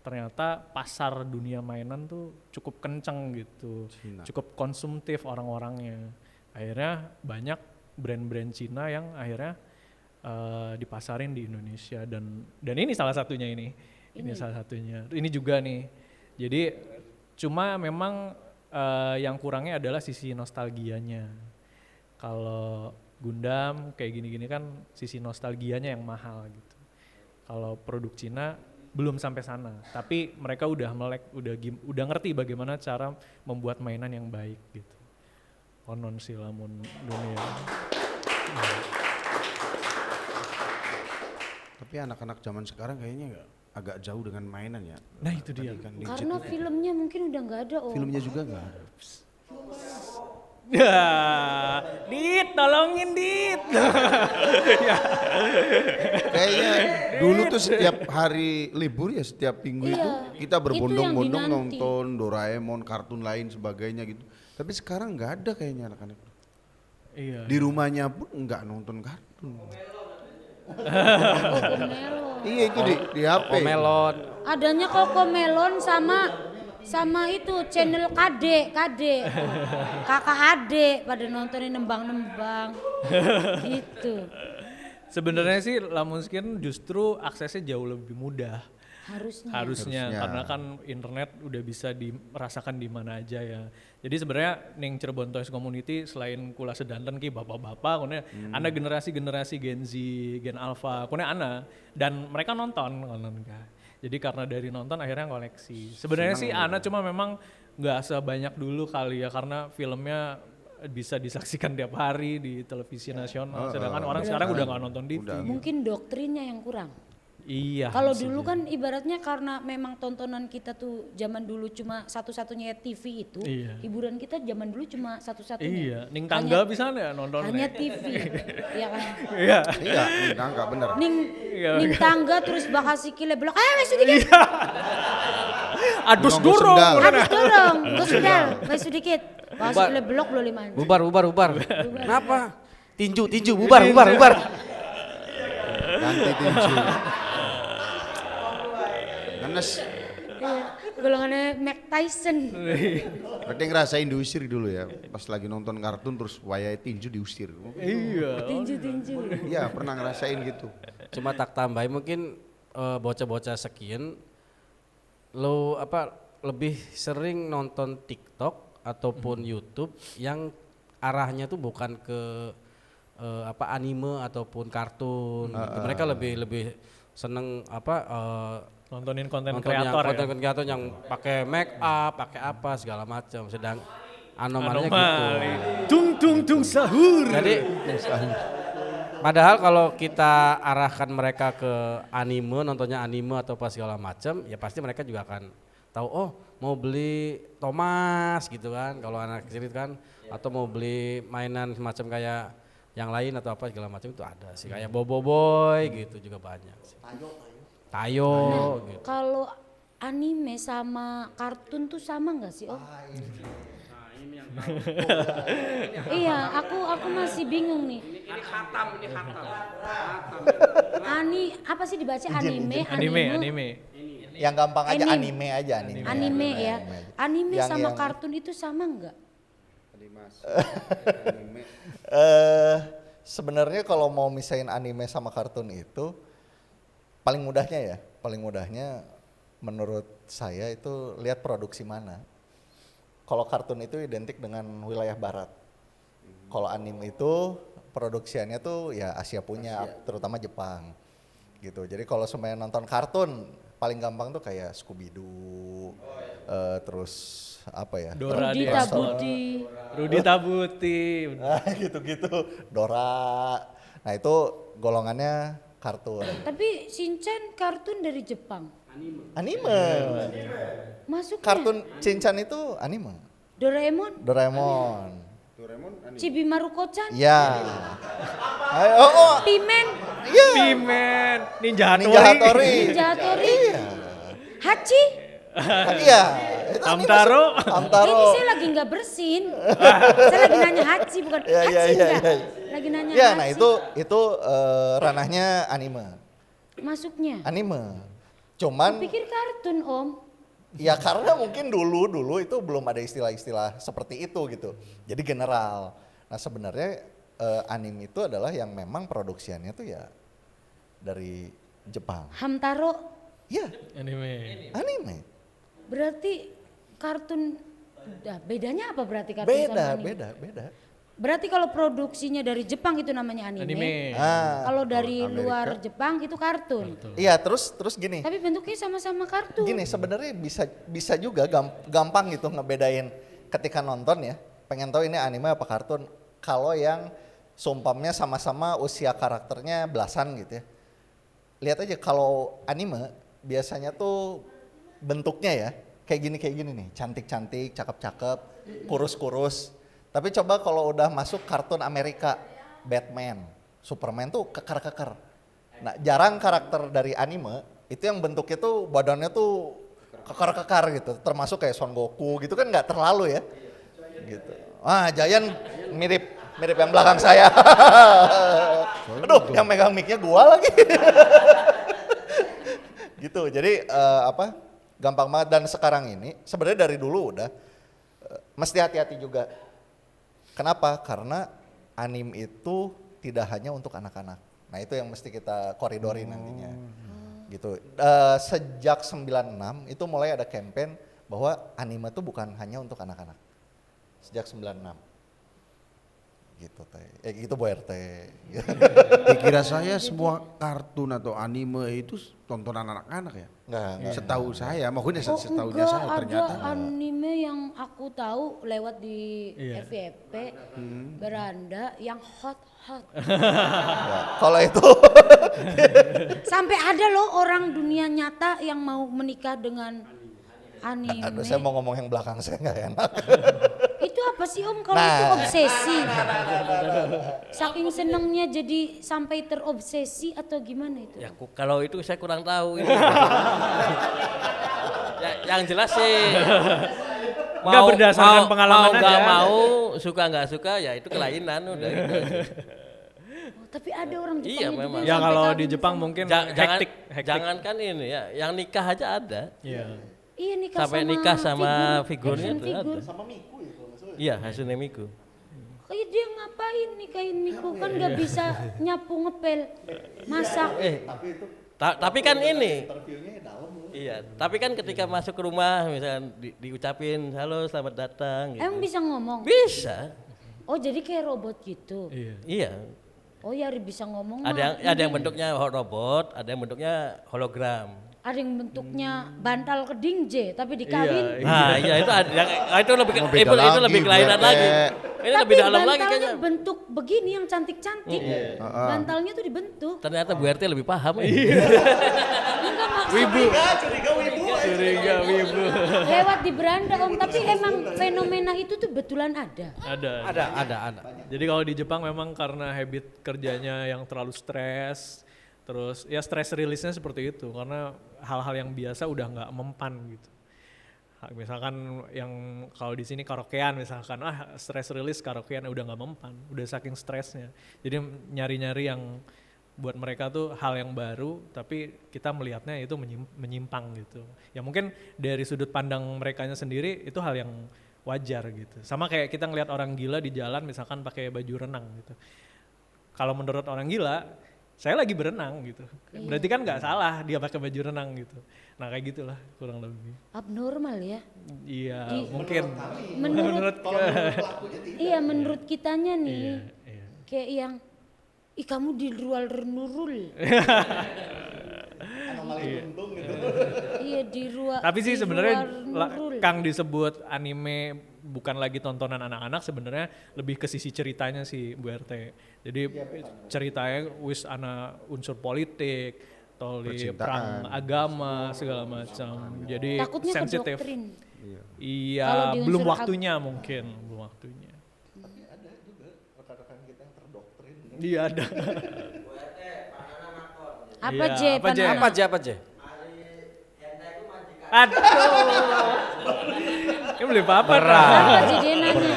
Ternyata pasar dunia mainan tuh cukup kenceng gitu. Cina. Cukup konsumtif orang-orangnya. Akhirnya banyak brand-brand Cina yang akhirnya dipasarin di Indonesia dan ini salah satunya ini salah satunya. Ini juga nih. Jadi cuma memang yang kurangnya adalah sisi nostalgianya. Kalau Gundam kayak gini-gini kan sisi nostalgianya yang mahal gitu. Kalau produk Cina belum sampai sana, tapi mereka udah melek, udah ngerti bagaimana cara membuat mainan yang baik gitu. Konon sih lamun dunia. Tapi anak-anak zaman sekarang kayaknya agak jauh dengan mainan ya. Nah itu dia. Kan Karena filmnya mungkin udah nggak ada Om. filmnya juga nggak ada. Ya, Dit, tolongin Dit. Kayaknya dulu tuh setiap hari libur ya, setiap minggu Iya, itu kita berbondong-bondong yang dinanti. nonton Doraemon, kartun lain sebagainya gitu. Tapi sekarang nggak ada kayaknya anak-anak. Iya. Di rumahnya pun nggak nonton kartun. Cocomelon. Iya itu di HP. Melon. Adanya Cocomelon sama itu channel KD, kakak adik pada nontonin nembang-nembang gitu. Sebenarnya sih lamun skin justru aksesnya jauh lebih mudah. Harusnya. Harusnya Harusnya. karena kan internet udah bisa dirasakan di mana aja ya. Jadi sebenarnya ning Cirebon Toys Community selain kula sedanten ki bapak-bapak kone ana generasi-generasi Gen Z, Gen Alpha, kone ana dan mereka nonton konon ka. Jadi karena dari nonton akhirnya koleksi. Sebenarnya sih ana cuma memang nggak sebanyak dulu kali ya karena filmnya bisa disaksikan tiap hari di televisi nasional. Sedangkan orang sekarang udah nggak nonton TV. Mungkin doktrinnya yang kurang. Iya. Kalau dulu kan ibaratnya karena memang tontonan kita tuh zaman dulu cuma satu-satunya TV itu, Iya. hiburan kita zaman dulu cuma satu-satunya. Iya, ning tangga bisa ya nonton. Hanya TV, ya kan. Iya. Iya, nggak bener. Ning Iya, ning tangga terus bakal sikile belok. Wes sedikit. Adus Nonggo durung. sendal. Habis dorong, gue sendal, wes sedikit. Bakal sikile belok lo 5. Bubar. Kenapa? Tinju, bubar. Ganti tinju. Karena Golongannya Mike Tyson. berarti ngerasain diusir dulu ya. Pas lagi nonton kartun terus wayai tinju diusir. Iya. Tinju. Iya pernah ngerasain gitu. Cuma tak tambahin mungkin bocah-bocah sekian lo lebih sering nonton TikTok ataupun YouTube yang arahnya tuh bukan ke anime ataupun kartun gitu. Mereka lebih seneng Nontonin konten nonton yang kreator ya. konten kreator yang pakai make up, pakai apa segala macam. Sedang anomalinya gitu. Anomali. Tung sahur. Jadi padahal kalau kita arahkan mereka ke anime, nontonnya anime atau apa segala macam, ya pasti mereka juga akan tahu oh mau beli Thomas gitu kan kalau anak kecil itu kan, atau mau beli mainan semacam kayak yang lain atau apa segala macam itu ada sih, kayak Boboiboy gitu juga banyak sih. Tayo gitu. Kalau anime sama kartun tuh sama nggak sih Om? Iya, aku masih bingung nih. Ini khatam. Apa sih dibaca anime? Yang gampang aja Anime. anime aja anime. Anime ya. Anime Yang- sama yang- kartun itu sama nggak? Sebenarnya kalau mau misain anime sama kartun itu paling mudahnya menurut saya itu lihat produksi mana. Kalau kartun itu identik dengan wilayah barat. Kalau anime itu produksiannya tuh ya Asia punya, terutama Jepang. Gitu. Jadi kalau semuanya nonton kartun paling gampang tuh kayak Scooby Doo, terus apa ya? Dora Rudi dia. Tabuti. Rudi Tabuti. Nah, gitu-gitu. Dora. Nah, itu golongannya kartun. Tapi Shinchan kartun dari Jepang. Anime. Masuknya Kartun Shinchan itu anime. Doraemon, Doraemon. Chibi Maruko-chan, Ya. Oh, Pimen, iya. Pimen, Ninja Hattori. Ninja Hattori. Ninja Hattori, Iya. Hachi. Iya. Itu Hamtaro. anime. Hamtaro. Ini saya lagi nggak bersin. Saya lagi nanya Hachi bukan Iya, Hachi iya, iya, enggak? iya. Lagi nanya Ya, Hachi. nah itu ranahnya anime. Masuknya. Anime. Cuman Pikir kartun Om. ya karena mungkin dulu itu belum ada istilah-istilah seperti itu gitu. Jadi general. Nah, sebenarnya anime itu adalah yang memang produksiannya tuh ya dari Jepang. Hamtaro Iya, Anime. berarti kartun. Bedanya apa berarti kartun sama anime? beda. Berarti kalau produksinya dari Jepang itu namanya anime. Kalau dari luar Jepang itu kartun. Iya, terus gini. Tapi bentuknya sama-sama kartun. Gini, sebenarnya bisa juga gampang gitu ngebedain ketika nonton ya. Pengen tahu ini anime apa kartun. Kalau yang seumpamnya sama-sama usia karakternya belasan gitu ya. Lihat aja kalau anime biasanya tuh bentuknya ya kayak gini nih, cantik-cantik, cakep-cakep, kurus-kurus. Tapi coba kalau udah masuk kartun Amerika, Batman, Superman tuh kekar-kekar. Nah, jarang karakter dari anime itu yang bentuknya tuh badannya tuh kekar-kekar gitu. Termasuk kayak Son Goku gitu kan nggak terlalu ya. Gitu. Giant mirip yang belakang saya. Aduh, yang megang mic-nya gua lagi. Gitu. Jadi gampang banget, dan sekarang ini sebenarnya dari dulu udah mesti hati-hati juga. Kenapa? Karena anime itu tidak hanya untuk anak-anak. Nah, itu yang mesti kita koridorin nantinya. Gitu. Sejak 96 itu mulai ada campaign bahwa anime itu bukan hanya untuk anak-anak. Sejak 96. Gitu gitu Bu RT. Dikira saya semua kartun atau anime itu tontonan anak-anak ya? Enggak. Setahu saya, maksudnya Oh setahunya enggak, saya ada ternyata. anime yang aku tahu lewat di FYP beranda yang hot. Kalau itu Sampai ada loh orang dunia nyata yang mau menikah dengan anime. aduh, saya mau ngomong yang belakang saya nggak enak. Itu apa sih Om kalau itu obsesi? Saking senangnya jadi sampai terobsesi atau gimana itu? Ya kalau itu saya kurang tahu ini. Yang jelas sih Nggak berdasarkan pengalaman nggak aja. mau, suka nggak suka ya itu kelainan udah itu. Oh, tapi ada orang Jepang Iya, juga memang. yang Ya sampai kalau kagum di Jepang sama- mungkin Jangan hektik. jangankan ini ya, yang nikah aja ada. Iya. Iya nikah Sampai sama nikah sama figur, figurnya action tuh ada. figure. Iya, Hatsune Miku. Kayak dia ngapain nikahin Miku kan nggak bisa nyapu ngepel, masak. Tapi kan ini. Iya, tapi kan ketika masuk ke rumah misalnya diucapin halo selamat datang gitu. Emang bisa ngomong? Bisa. Oh jadi kayak robot gitu. Iya. Oh ya bisa ngomong. Ada yang bentuknya robot, ada yang bentuknya hologram. Ada yang bentuknya bantal keding J tapi dikawin. Nah, iya itu ada itu lebih Oh, beda itu lagi, lebih kelainan Bu RT. lagi. Ini Tapi lebih dalam lagi bantalnya kayaknya. bentuk begini yang cantik-cantik. Bantalnya tuh dibentuk. Ternyata Bu RT lebih paham ya. Enggak maksudnya Curiga wibu. lewat di beranda Om. Tapi emang fenomena itu tuh betulan ada. Ada. Jadi kalau di Jepang memang karena habit kerjanya yang terlalu stres, terus ya stress release-nya seperti itu karena hal-hal yang biasa udah nggak mempan gitu. Misalkan yang kalau di sini karaokean misalkan, stress release karaokean udah nggak mempan, udah saking stresnya. Jadi nyari-nyari yang buat mereka tuh hal yang baru, tapi kita melihatnya itu menyimpang gitu. Ya mungkin dari sudut pandang merekanya sendiri itu hal yang wajar gitu. Sama kayak kita ngelihat orang gila di jalan misalkan pakai baju renang gitu. Kalau menurut orang gila, saya lagi berenang gitu. Berarti kan nggak salah dia pakai baju renang gitu. Nah kayak gitulah kurang lebih. Abnormal ya. Iya mungkin. Menurut iya menurut kitanya nih Iya. kayak yang kamu di luar nurul. Iya di ruang. Tapi sih sebenarnya nurul. Kang disebut anime bukan lagi tontonan anak-anak, sebenarnya lebih ke sisi ceritanya sih Bu RT. Jadi ceritanya wis ana unsur politik, perang agama segala macam. Jadi Takutnya ke sensitif. doktrin. Iya, Kalau di belum unsur waktunya mungkin, belum waktunya. Ada juga rekan-rekan kita yang terdoktrin. Iya ada. Apa Iya, J? apa, J? Panana? Apa J? Aduh. Ini beli apa? Apa J dia nanya?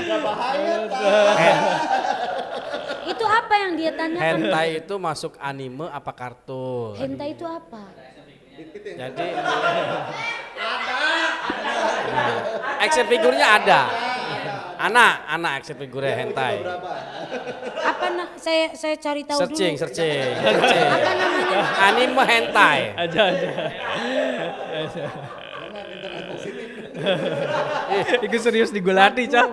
Itu apa yang dia tanyakan? Hentai itu masuk anime apa kartun? Hentai itu apa? Jadi action figurnya ada. Anak action figure hentai. Apa saya cari tahu Searching. dulu. Apa namanya? Anime hentai. Aja. Itu serius digulati, Cah.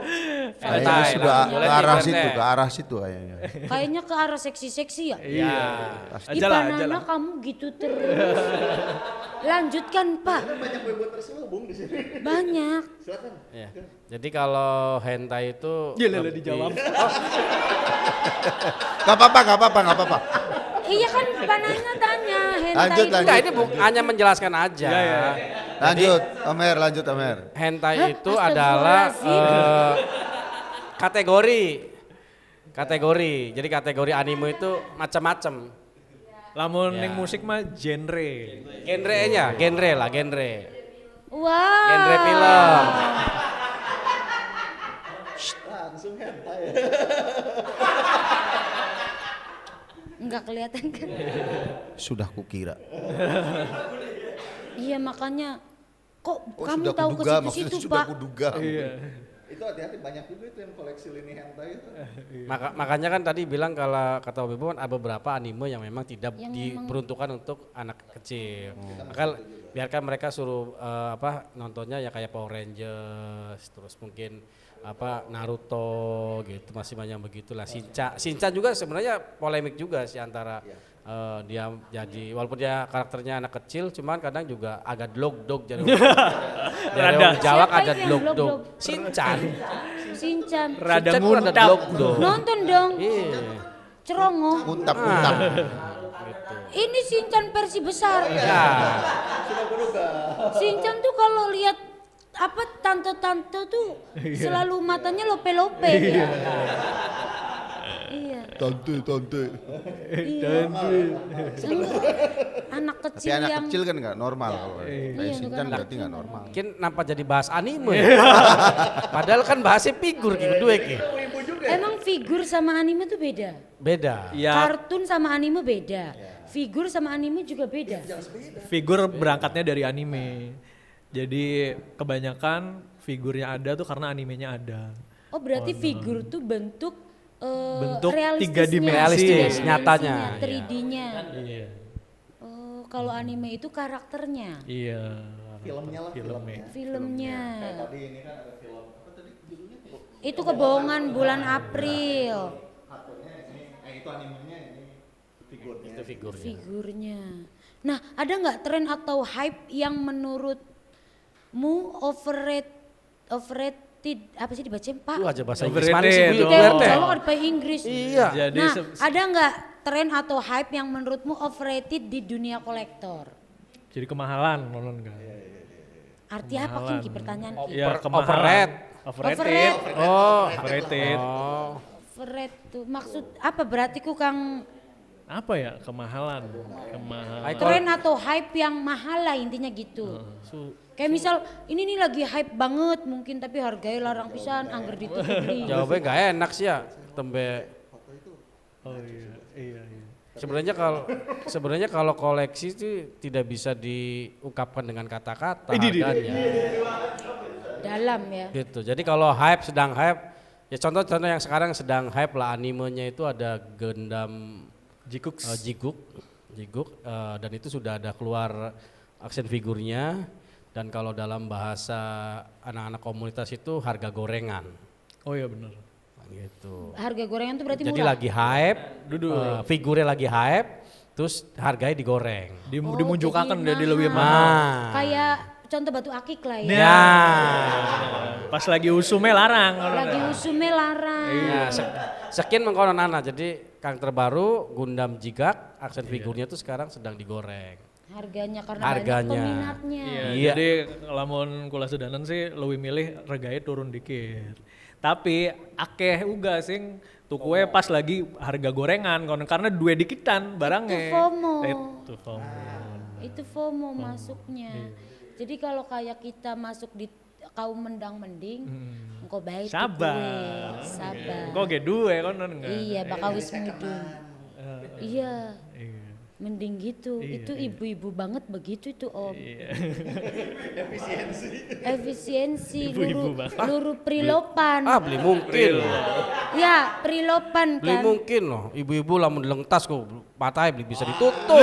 Kayaknya Hentai sudah lah. ke Boleh arah di situ, konten. ke arah situ kayaknya. Kayaknya ke arah seksi-seksi ya. Iya. Ih, Aja lah. Banana kamu gitu terus. Lanjutkan Pak. Banyak web terselubung di sini. Banyak. Silakan. Ya. Jadi kalau hentai itu Gila dijawab. Gak apa-apa. Iya kan Banana tanya hentai Lanjut, itu. lanjut. Enggak, ini hanya menjelaskan aja. Iya. Lanjut, Omer. Hentai Hah? itu adalah kategori. Jadi kategori anime itu macam-macam. Lamun Ya. ning musik mah genre. Genre lah. Wah. Genre film. Langsung hentai. Enggak kelihatan kan? Sudah kukira. Iya makanya kok Oh, kamu sudah tahu ke kuduga, situ-situ maksudnya sudah Pak? kuduga. Itu hati-hati banyak juga itu yang koleksi lini hentai itu. Makanya kan tadi bilang kalau kata Om Ibu kan ada beberapa anime yang memang tidak Yang diperuntukkan untuk anak kecil. Maka biarkan mereka suruh nontonnya ya kayak Power Rangers, terus mungkin Naruto gitu, masih banyak begitulah. Shinchan juga sebenarnya polemik juga sih antara dia jadi walaupun dia karakternya anak kecil, cuman kadang juga agak dog jadi dari orang Jawa Siapa ada itu yang dog. dog? Shinchan. Shinchan. Rada Shinchan tuh ada nguntap. dog. Nonton dong. Iya. Cerongo. Muntap. Ini Shinchan versi besar. Ya. Shinchan tuh kalau lihat tante-tante tuh selalu matanya lope-lope. Iya. Iya. Tante. Iya. Enggak. Anak Tapi kecil anak yang kecil kan nggak normal kalau kayak Iya, Shinchan bukan berarti nggak normal. Mungkin nampak jadi bahas anime ya. Padahal kan bahasnya figur gitu dua ki. emang figur sama anime tuh beda. Beda. Ya, Kartun sama anime beda. Figur sama anime juga beda. figur berangkatnya dari anime. Jadi kebanyakan figurnya ada tuh karena animenya ada. Oh berarti figur tuh bentuk Bentuk realistisnya. tiga dimensi. Realistis, Tiga nyatanya. dimensinya, 3D-nya. Iya. Oh kalau anime itu karakternya, Iya. Filmnya lah, Filmnya. filmnya. Tadi ini kan ada film apa tadi judulnya? Itu kebohongan bulan April. Kartunnya ini, itu animenya ini figurnya. Itu figurnya. Figurnya. Nah ada nggak tren atau hype yang menurutmu overrated apa sih dibacain Pak? Lu aja bahasa Inggris Overrated, mana sih Bu? tuh. Kita RT? Jawa ada bahasa Inggris. Iya. Jadi Nah, ada nggak tren atau hype yang menurutmu overrated di dunia kolektor? jadi kemahalan nonton kan. Arti apa Ki pertanyaan Ki? Ya, Overrated. kemahalan. Overrated. Oh. Overrated. Oh. Overrated tuh maksud apa berarti ku Kang Apa ya? Kemahalan. Kemahalan. tren atau hype yang mahal lah intinya gitu. Kayak misal ini nih lagi hype banget mungkin tapi harganya larang pisan angger ditutup beli. Jawabnya nggak enak sih ya. Tembe. Oh iya. Iya. Sebenarnya kalau koleksi itu tidak bisa diungkapkan dengan kata-kata harganya. Dalam ya. Gitu. Jadi kalau sedang hype, ya contoh-contoh yang sekarang sedang hype lah animenya itu ada Gundam Jikuks. Jiguk dan itu sudah ada keluar action figurnya dan kalau dalam bahasa anak-anak komunitas itu harga gorengan. Oh iya benar. Gitu. Harga gorengan tuh berarti Jadi murah. lagi hype, Duduk. figurnya lagi hype, terus harganya digoreng. Dimunculkan jadi jadi lebih mahal. mahal. Nah, Kayak contoh batu akik lah ya. ya. Pas lagi usumnya larang. Lagi usumnya larang. Ya, sekian mengkonon anak. Jadi kang terbaru Gundam Jigak, action figurnya tuh sekarang sedang digoreng. Harganya karena Harganya. banyak peminatnya. Iya, Iya. jadi lamun kula sudanan sih lebih milih reganya turun dikit. Tapi akeh uga sing tukunya pas lagi harga gorengan karena dua dikitan barangnya. Itu FOMO. Itu FOMO. Itu FOMO masuknya. Jadi kalau kayak kita masuk di kaum mendang mending, engkau baik tuh Sabar. kue. Sabar. Kok ge duwe konon enggak? Iya, bakal wis mudun. Iya. Iya. Mending gitu. Itu ibu-ibu banget begitu itu Om. Efisiensi. Ibu-ibu banget. Luru prilopan. Beli mungkin. Ya, prilopan Beli kan. mungkin loh. Ibu-ibu lamun deleng tas kok patah beli bisa ditutup.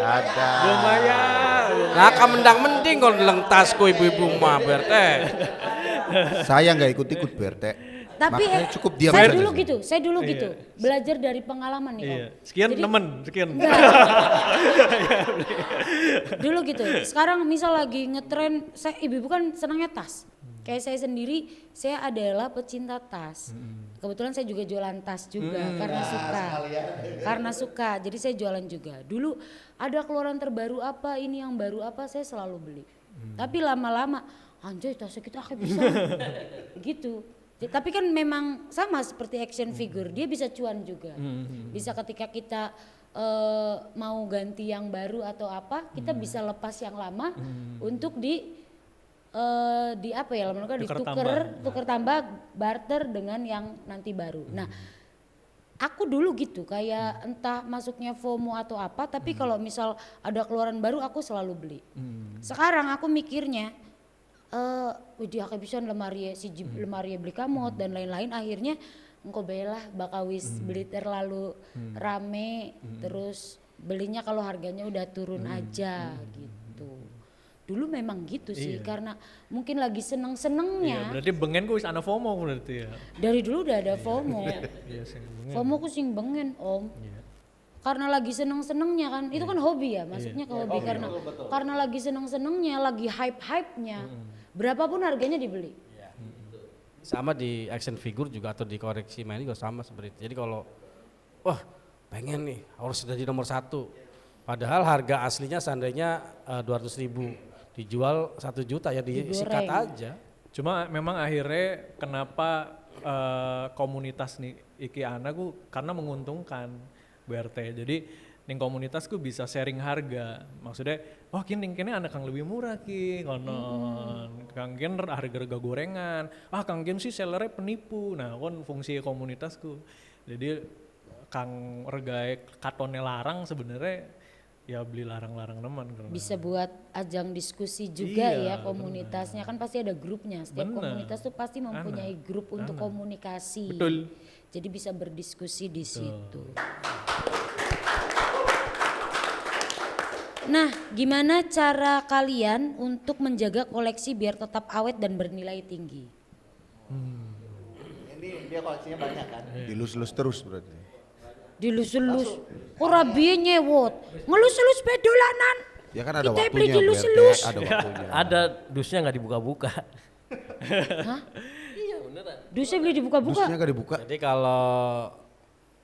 Ada. Lumayan. Nah, kan mending kalau deleng tas kok ibu-ibu mah BRT. Saya nggak ikut-ikut BRT. Tapi Makanya cukup diam saya saja dulu saya. gitu, saya dulu gitu. Belajar dari pengalaman nih Om. Iya. Sekian Jadi- temen, sekian. Dulu gitu. Sekarang misal lagi ngetren, saya ibu-ibu kan senangnya tas. Kayak saya sendiri, saya adalah pecinta tas. Kebetulan saya juga jualan tas juga karena suka. Karena suka, jadi saya jualan juga. Dulu ada keluaran terbaru apa, ini yang baru apa, saya selalu beli. Tapi lama-lama, anjay tasnya kita akan bisa. Gitu. Tapi kan memang sama seperti action figure, dia bisa cuan juga. Bisa ketika kita mau ganti yang baru atau apa, kita bisa lepas yang lama untuk di apa ya, lama-lama ditukar tambah barter dengan yang nanti baru. Nah, aku dulu gitu kayak entah masuknya FOMO atau apa, tapi kalau misal ada keluaran baru aku selalu beli. Sekarang aku mikirnya widih akeh pisan lemari lemari beli kamot dan lain-lain, akhirnya engko belah bakal wis beli terlalu rame, terus belinya kalau harganya udah turun aja gitu. Dulu memang gitu sih, karena mungkin lagi seneng-senengnya. Berarti bengen ku wis ana FOMO berarti ya. Dari dulu udah ada FOMO. Iya sih. FOMO ku sing bengen Om. Karena lagi seneng-senengnya kan, itu kan hobi ya, maksudnya ke hobi karena lagi seneng-senengnya, lagi hype-hype-nya, berapapun harganya dibeli. Sama di action figure juga atau di koleksi main juga sama seperti itu. Jadi kalau wah pengen nih harus jadi nomor 1. Padahal harga aslinya seandainya 200.000 dijual 1 juta ya disikat Digoreng. aja. Cuma memang akhirnya kenapa komunitas nih iki anaku karena menguntungkan BRT. Jadi ning komunitasku bisa sharing harga. Maksudnya, oh kini anak kang lebih murah ki konon. Kang kin harga gorengan. Ah kang kin sih sellernya penipu. Nah, kon fungsi komunitasku. Jadi kang regae katone larang sebenarnya ya beli larang-larang nemen. Bisa buat ajang diskusi juga Iya, ya komunitasnya, kan pasti ada grupnya. Setiap Bener. komunitas tuh pasti mempunyai grup untuk komunikasi. Betul. Jadi bisa berdiskusi di situ. Nah, gimana cara kalian untuk menjaga koleksi biar tetap awet dan bernilai tinggi? Ini dia koleksinya banyak kan. Dilus-lus terus berarti. Dilus-elus, ora biye nyewot, ngelus-elus bedolanan. Ya kan ada Kita beli waktunya dilus-elus. BRT, ada waktunya. Ada dusnya nggak dibuka-buka. Dusnya beli dibuka-buka. Dusnya nggak dibuka. Jadi kalau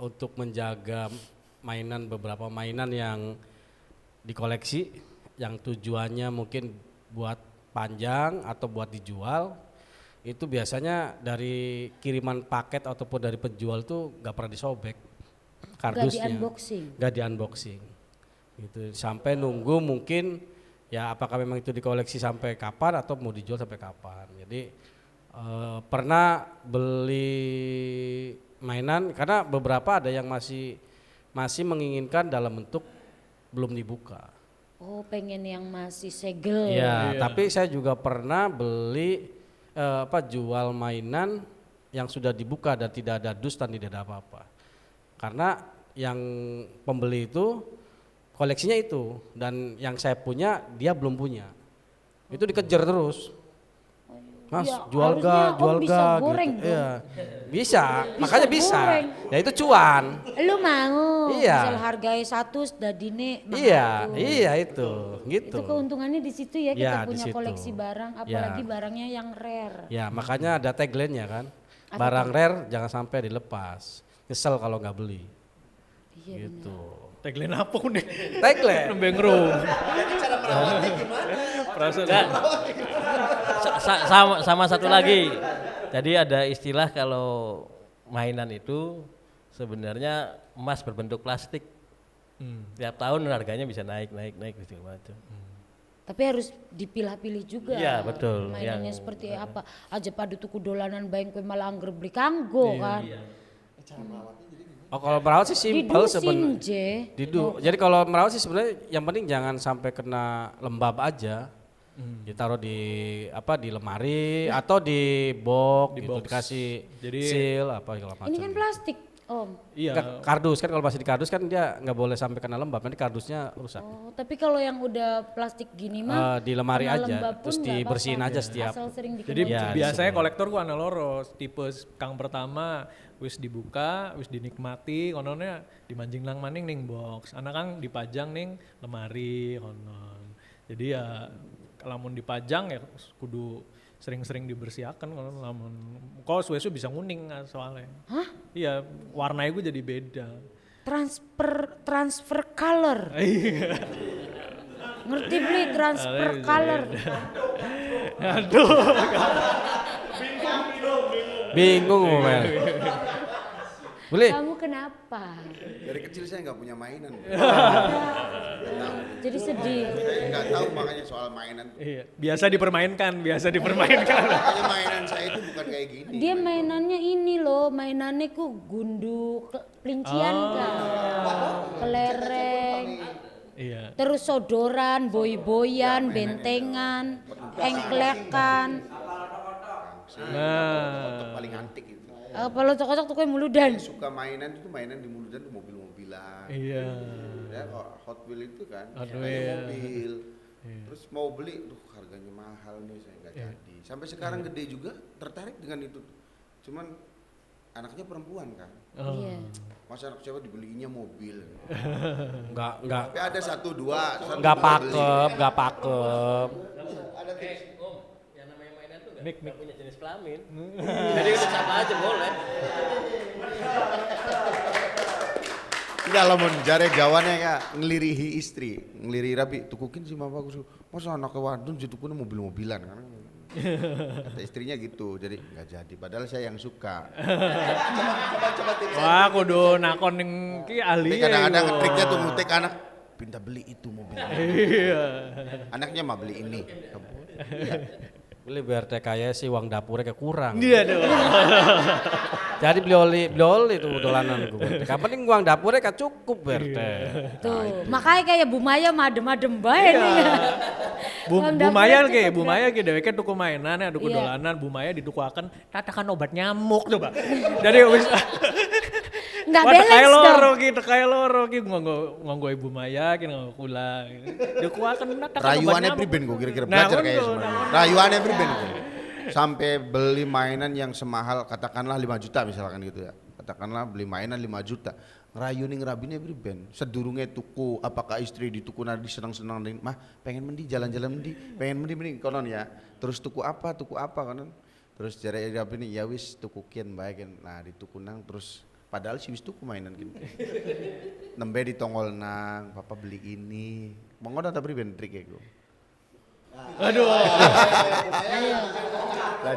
untuk menjaga mainan, beberapa mainan yang dikoleksi yang tujuannya mungkin buat panjang atau buat dijual, itu biasanya dari kiriman paket ataupun dari penjual tuh nggak pernah disobek kardusnya, di-unboxing. nggak di unboxing gitu, sampai nunggu mungkin ya apakah memang itu dikoleksi sampai kapan atau mau dijual sampai kapan. Jadi pernah beli mainan karena beberapa ada yang masih menginginkan dalam bentuk belum dibuka. Oh, pengen yang masih segel. Ya, tapi saya juga pernah beli jual mainan yang sudah dibuka dan tidak ada dus dan tidak ada apa-apa. Karena yang pembeli itu koleksinya itu dan yang saya punya dia belum punya. Itu dikejar terus. Mas, Ya, jual harusnya ga, jual Om bisa ga goreng gitu. dong. Iya. Bisa, makanya bisa. goreng. Ya itu cuan. Lu mau? Iya. Misal hargai 100 dadine Iya, 500. iya itu, gitu. Itu keuntungannya di situ ya, kita Ya, di punya situ. koleksi barang, apalagi barangnya yang rare. Ya makanya ada tagline-nya kan, barang rare jangan sampai dilepas, nyesel kalau nggak beli. Iya Gitu. Tagline apa nih? Tagline. Nembeng room. Perasaan Sama satu lagi. Jadi ada istilah kalau mainan itu sebenarnya emas berbentuk plastik. Tiap tahun harganya bisa naik gitu macam. Tapi harus dipilah-pilih juga. Iya, betul. Mainannya Yang- seperti apa? Aja pada tuku dolanan bayang kue malah angger beli kanggo kan. Oh kalau merawat sih simpel Didusin, sebenarnya. Jadi kalau merawat sih sebenarnya yang penting jangan sampai kena lembab aja. Ditaruh di di lemari atau di box gitu, box. dikasih Jadi seal apa segala macam. Ini kan plastik, Om. Iya. Kardus kan, kalau masih di kardus kan dia nggak boleh sampai kena lembab, nanti kardusnya rusak. Oh, tapi kalau yang udah plastik gini mah Di lemari kena aja, lembab pun terus nggak dibersihin apa-apa. aja setiap. Asal sering dikena Jadi Ya, biasanya semua. kolektor ku ana loro, tipe kang pertama wis dibuka, wis dinikmati, kononnya dimanjing nang maning ning box. Ana kang dipajang ning lemari konon. Jadi ya lamun dipajang ya kudu sering-sering dibersihkan konon, lamun kok suwe-suwe bisa nguning soalnya. Hah? Iya, warnanya gue jadi beda. Transfer color. Ngerti beli transfer color. Aduh. Bingung Mel. Boleh? Kamu kenapa? Dari kecil saya nggak punya mainan. Jadi sedih. Saya nggak tahu makanya soal mainan. Iya, biasa dipermainkan. Makanya mainan saya itu bukan kayak gini. Dia mainannya ini loh, mainannya ku gundu, pelincian kan, kelereng, Iya. terus sodoran, boy-boyan, bentengan, engklekan. Kotak paling antik itu. Kalau cocok tuh kayak muludan. Suka mainan itu mainan di muludan tuh mobil-mobilan. Iya. Ya Hot Wheel itu kan, Hot sukanya Wheel. mobil. Terus mau beli, harganya mahal nih, saya nggak jadi. Sampai sekarang gede juga tertarik dengan itu. Cuman anaknya perempuan kan, Iya. masa anak cewek dibeliinnya mobil. Enggak Tapi ada satu dua nggak beli. pakem. Yang namanya mainan tuh Mik. nggak punya jenis kelamin. Jadi udah sama aja boleh. Kalau mau jare gawane kak ngelirihi istri, ngeliri rapi, tukukin sih mama aku. Masa anak wadon ditukun mobil-mobilan kan? Kata istrinya gitu, jadi nggak jadi. Padahal saya yang suka. Coba tips. Wah, kudu nakon ning ki ahli. Tapi kadang-kadang triknya tuh ngutek anak, pinta beli itu mobil. Iya. Anaknya mah beli ini. Beli biar teh kayak sih uang dapurnya kayak kurang. Iya dong. Jadi beli oli itu dolanan gue. Yang penting uang dapurnya kan cukup biar teh. Tuh, makanya kayak Bu Maya madem-madem bae nih ya. Bu Uang Maya dapurnya ke, cukup Bu ya. Maya ke deweke tuku mainan ya, tuku Iya. dolanan, Bu Maya ditukuaken tatakan obat nyamuk coba. Jadi wis Nggak wah, balance tekae dong. loro ki nganggo Ibu Maya ki nganggo kula. Ditukuaken tatakan obat Rayuannya nyamuk. priben gue kira-kira Nah, belajar kayak ngono, sebenarnya. nah, Rayuannya priben gue. Sampai beli mainan yang semahal katakanlah 5 juta misalkan gitu ya. Katakanlah beli mainan 5 juta. Rayu ning rabine priben. Sedurunge tuku apakah istri dituku nadi senang-senang ning mah pengen mendi jalan-jalan mendi, pengen mendi konon ya. Terus tuku apa konon. Terus jare rabine ya wis tuku kian bae kan. Nah dituku nang terus padahal si wis tuku mainan gitu. Nembe ditongol nang papa beli ini. Mongono ta priben trike gue. Aduh.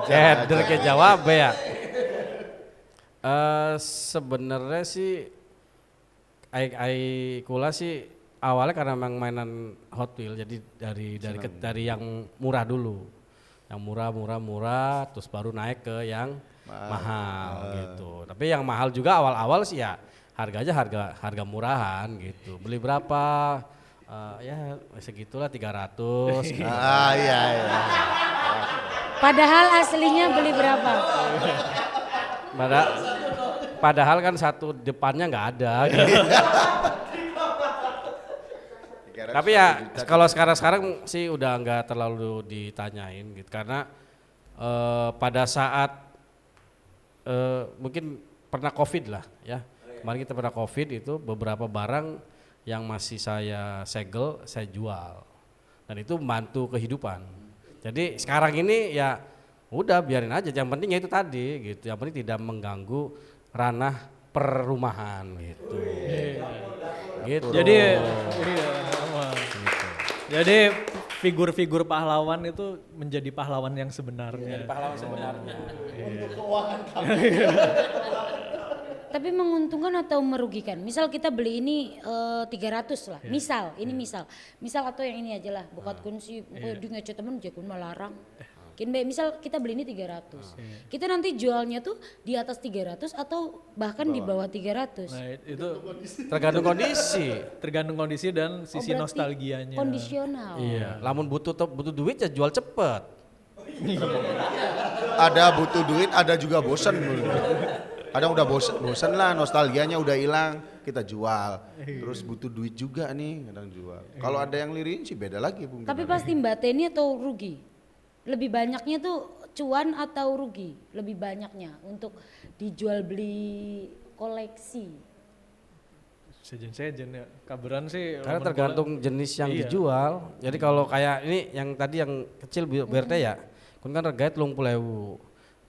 Keder ke jawab ya. Sebenarnya sih ai kula sih awalnya karena memang mainan Hot Wheel, jadi dari yang murah dulu. Yang murah terus baru naik ke yang mahal gitu. Tapi yang mahal juga awal-awal sih ya harganya harga murahan gitu. Beli berapa? Ya segitulah 300 gitu. Iya. Padahal aslinya beli berapa? Padahal kan satu depannya nggak ada. Gitu. Tapi ya kalau sekarang sih udah nggak terlalu ditanyain gitu karena pada saat mungkin pernah COVID lah ya. Kemarin kita pernah COVID itu beberapa barang yang masih saya segel saya jual dan itu membantu kehidupan. Jadi sekarang ini ya udah biarin aja, yang penting ya itu tadi gitu, yang penting tidak mengganggu ranah perumahan gitu. Gitu. Jadi iya, wah. Jadi figur-figur pahlawan itu menjadi pahlawan yang sebenarnya. pahlawan sebenarnya. Tapi menguntungkan atau merugikan? Misal kita beli ini 300 lah. Misal, ini misal atau yang ini aja lah. Bukat kun sih, di ngece temen, jakun malarang. Misal kita beli ini 300. Kita nanti jualnya tuh di atas 300 atau bahkan di bawah 300. Nah itu Tergantung kondisi. tergantung kondisi dan sisi berarti nostalgianya. kondisional. Iya, lamun butuh duit ya jual cepet. Ada butuh duit, ada juga bosen. Kadang udah bosen lah, nostalgianya udah hilang, kita jual. Terus butuh duit juga nih, kadang jual. Kalau ada yang liriin sih beda lagi mungkin. Tapi pasti Mbak Teni atau rugi? Lebih banyaknya tuh cuan atau rugi? Lebih banyaknya untuk dijual beli koleksi. Sejen ya, kabaran sih. Karena lamun tergantung jenis yang Iya. dijual. Jadi kalau kayak ini yang tadi yang kecil BRT ya, kan reganya 30.000.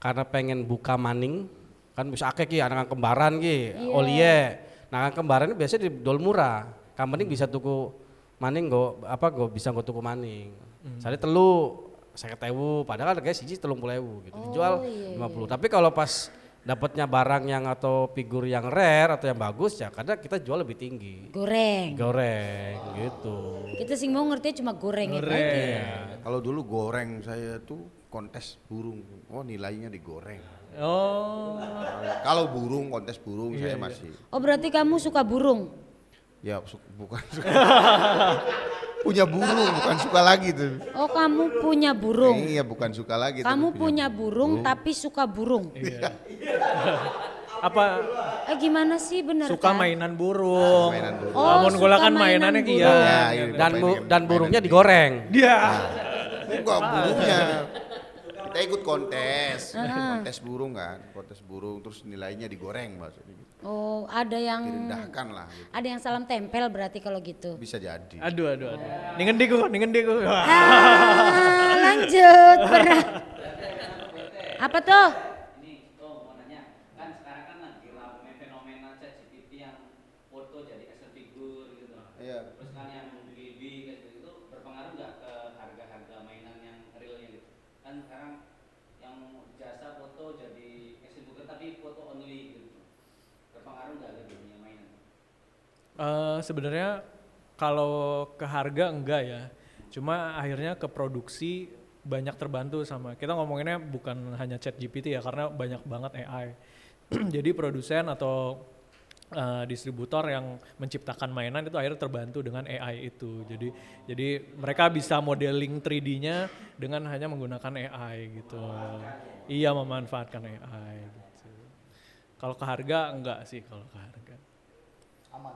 Karena pengen buka maning, kan bisa akeh ki anak kembaran ki, olie. Nah kembaran ini biasanya didol murah. Kamu mending bisa tuku maning go bisa go tuku maning. Saya telu 50.000, padahal harganya siji 30.000 gitu. Dijual 50. Tapi kalau pas dapatnya barang yang atau figur yang rare atau yang bagus ya kadang kita jual lebih tinggi. Goreng. Goreng gitu. Kita sih mau ngerti cuma goreng itu aja. Kalau dulu goreng saya tuh kontes burung. Oh nilainya digoreng. Oh, Kalau burung, kontes burung saya masih. Oh berarti kamu suka burung? Ya bukan suka. Punya burung, bukan suka lagi tuh. Oh kamu punya burung? Iya bukan suka lagi. Kamu tapi punya burung tapi suka burung? apa Gimana sih bener suka kan? mainan burung? Mainan burung. Oh, Lamun gula suka kan mainan mainannya burung. iya. Ya, iya, Dan burungnya mainan digoreng. Dia. Enggak burungnya. Kita ikut kontes burung kan, kontes burung terus nilainya digoreng maksudnya gitu. Oh ada yang Direndahkan lah gitu. ada yang salam tempel berarti kalau gitu. Bisa jadi. Aduh. Ningen diku. Lanjut pernah. Apa tuh? Ini mau nanya, kan sekarang kan lagi ramai fenomena ChatGPT yang foto jadi action figure gitu. Iya. Terus kan yang BB kayak gitu itu berpengaruh nggak ke harga-harga mainan yang realnya gitu? Kan sekarang yang jasa foto jadi action figure tapi foto only gitu. Berpengaruh nggak ke dunia mainan? Sebenarnya kalau ke harga enggak ya. Cuma akhirnya ke produksi banyak terbantu sama kita ngomonginnya bukan hanya ChatGPT ya karena banyak banget AI. Jadi produsen atau distributor yang menciptakan mainan itu akhirnya terbantu dengan AI itu. Jadi mereka bisa modeling 3D-nya dengan hanya menggunakan AI gitu. Iya memanfaatkan AI gitu. Kalau ke harga enggak sih kalau ke harga. Aman.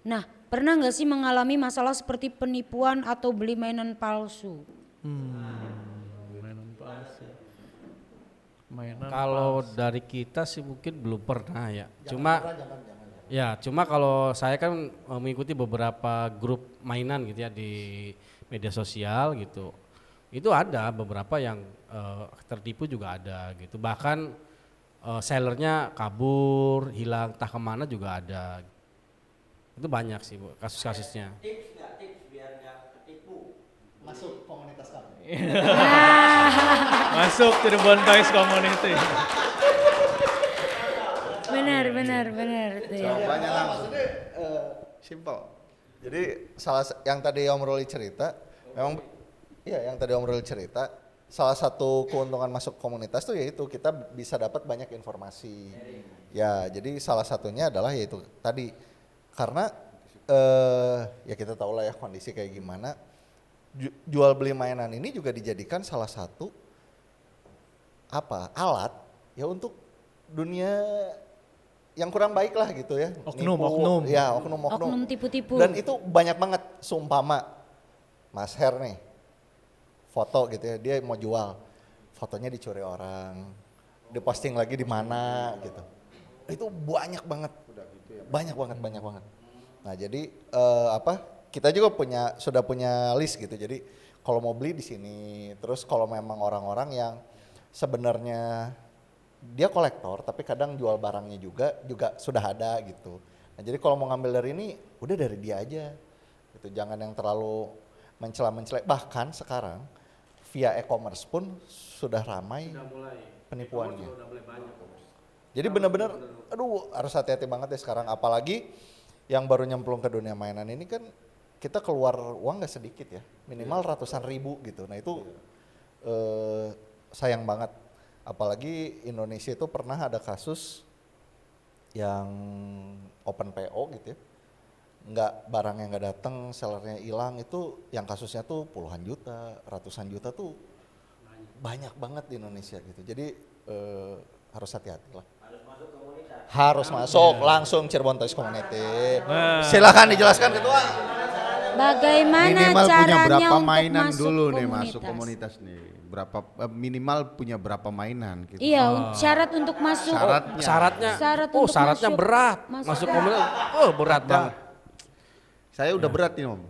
Nah pernah nggak sih mengalami masalah seperti penipuan atau beli mainan palsu? Mainan palsu. Mainan Kalau dari kita sih mungkin belum pernah ya. Cuma kalau saya kan mengikuti beberapa grup mainan gitu ya di media sosial gitu. Itu ada beberapa yang tertipu juga ada gitu. Bahkan sellernya kabur, hilang entah kemana juga ada. Itu banyak sih Bu, kasus-kasusnya. Tips biar nggak ketipu? Masuk komunitas kami. masuk to the Bon Toys community. Benar tuh ya. Jawabannya langsung. Simple. Jadi yang tadi Om Roli cerita, memang iya yang tadi Om Roli cerita, salah satu keuntungan masuk komunitas tuh yaitu kita bisa dapat banyak informasi. Ya, jadi salah satunya adalah yaitu tadi karena ya kita tahu lah ya kondisi kayak gimana. Jual beli mainan ini juga dijadikan salah satu alat ya untuk dunia yang kurang baik lah gitu ya. Oknum. Ya, Oknum tipu-tipu. Dan itu banyak banget, seumpama Mas Her nih, foto gitu ya, dia mau jual, fotonya dicuri orang, diposting lagi di mana gitu. Itu banyak banget, banyak banget. Nah jadi kita juga sudah punya list gitu. Jadi kalau mau beli di sini, terus kalau memang orang-orang yang sebenarnya dia kolektor tapi kadang jual barangnya juga sudah ada gitu. Nah jadi kalau mau ngambil dari ini udah dari dia aja gitu, jangan yang terlalu mencela-mencela. Bahkan sekarang via e-commerce pun sudah ramai penipuannya. Jadi benar-benar aduh harus hati-hati banget ya sekarang, apalagi yang baru nyemplung ke dunia mainan ini kan kita keluar uang nggak sedikit ya, minimal ratusan ribu gitu. Nah itu sayang banget. Apalagi Indonesia itu pernah ada kasus yang open PO gitu ya. Barangnya nggak datang, sellernya hilang, itu yang kasusnya tuh puluhan juta, ratusan juta tuh banyak banget di Indonesia gitu. Jadi harus hati-hati lah. Harus masuk langsung Cirebon Toys Community. Silakan dijelaskan ketua. Bagaimana Minimal punya caranya berapa untuk mainan masuk dulu nih komunitas? masuk komunitas nih. Berapa minimal punya berapa mainan gitu. Iya, syarat untuk masuk. Syaratnya. Syaratnya berat. Masuk komunitas. Berat banget. Saya udah berat nih Om.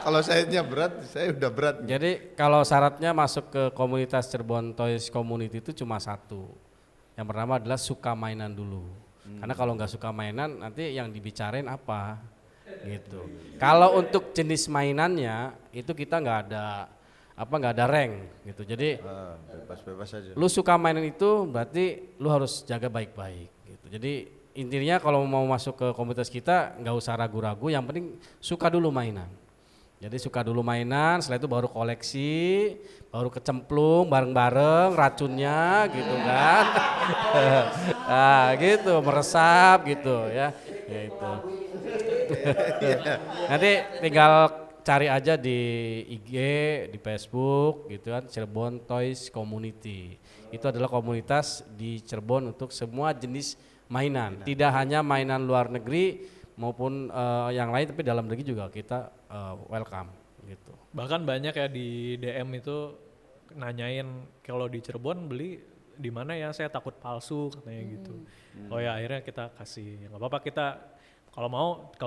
Kalau sayanya berat, saya udah berat. Jadi kalau syaratnya masuk ke komunitas Cirebon Toys Community itu cuma satu. Yang pertama adalah suka mainan dulu. Karena kalau nggak suka mainan nanti yang dibicarain apa gitu. Kalau untuk jenis mainannya itu kita nggak ada rank gitu. Jadi Bebas-bebas aja. lu suka mainan itu berarti lu harus jaga baik-baik gitu. Jadi intinya kalau mau masuk ke komunitas kita nggak usah ragu-ragu, yang penting suka dulu mainan. Jadi suka dulu mainan, setelah itu baru koleksi, baru kecemplung bareng-bareng racunnya gitu kan. Nah gitu, meresap gitu ya. Gitu. Nanti tinggal cari aja di IG, di Facebook gitu kan, Cirebon Toys Community. Itu adalah komunitas di Cirebon untuk semua jenis mainan. Tidak hanya mainan luar negeri maupun yang lain, tapi dalam negeri juga kita welcome gitu. Bahkan banyak ya di DM itu nanyain kalau di Cirebon beli di mana ya, saya takut palsu katanya gitu. Oh ya akhirnya kita kasih, ya nggak apa-apa, kita kalau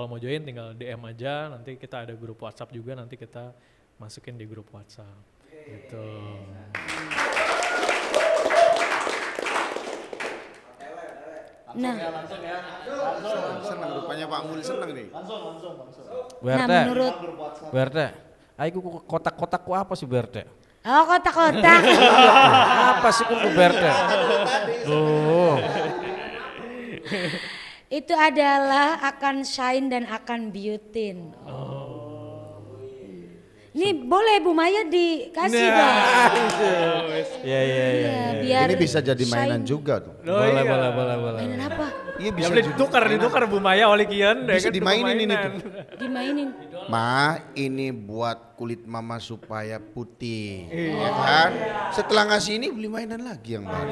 mau join tinggal DM aja, nanti kita ada grup WhatsApp juga, nanti kita masukin di grup WhatsApp gitu. Nah, Senang rupanya Pak Mul senang nih. nah menurut Berte, ayo kotak-kotak ku apa sih Berte? kotak-kotak. Apa sih ku Berte? Itu adalah akan shine dan akan biotin. Ini boleh Bu Maya dikasih dong. Iya. Biar Ini bisa jadi mainan shine. juga tuh. Boleh. Mainan apa? Iya Ya bisa beli juga. ditukar Bu Maya oleh Kian. Bisa dimainin ini tuh. Dimainin. Ma, ini buat kulit mama supaya putih, ya kan? Setelah ngasih ini beli mainan lagi yang baru.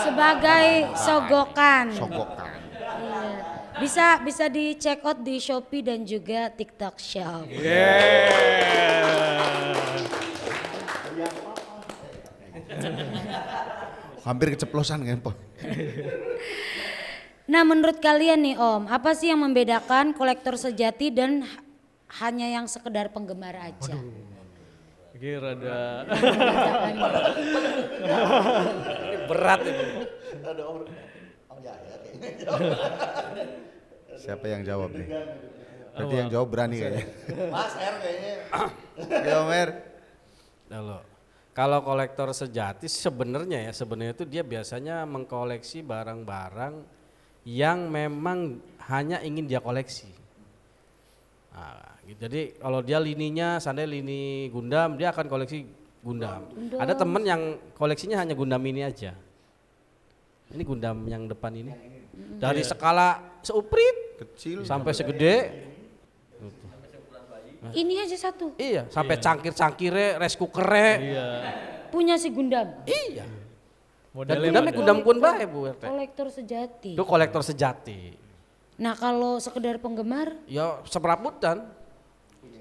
Sebagai sogokan. Sogokan. Iya. Bisa di check out di Shopee dan juga TikTok Shop. Hampir keceplosan kan, Pak? Nah, menurut kalian nih Om, apa sih yang membedakan kolektor sejati dan hanya yang sekedar penggemar aja? Ini rada Ini berat ini. Siapa yang jawab nih? Berarti yang jawab berani kayaknya. Mas R kayaknya. Ya, Mer. Kalau kolektor sejati sebenarnya itu dia biasanya mengkoleksi barang-barang yang memang hanya ingin dia koleksi. Nah, gitu. Jadi kalau dia lininya, seandainya lini Gundam, dia akan koleksi Gundam. Ada temen yang koleksinya hanya Gundam ini aja. Ini Gundam yang depan ini. Dari skala seuprit Kecil. sampai segede. Ini aja satu. Iya, sampai cangkir-cangkire, rice cooker-nya. iya. Punya si Gundam. Iya. Dan Modelnya Gundamnya Gundam kun bae Bu RT. Kolektor sejati. Itu kolektor sejati. Nah, kalau sekedar penggemar, Ya semerabutan.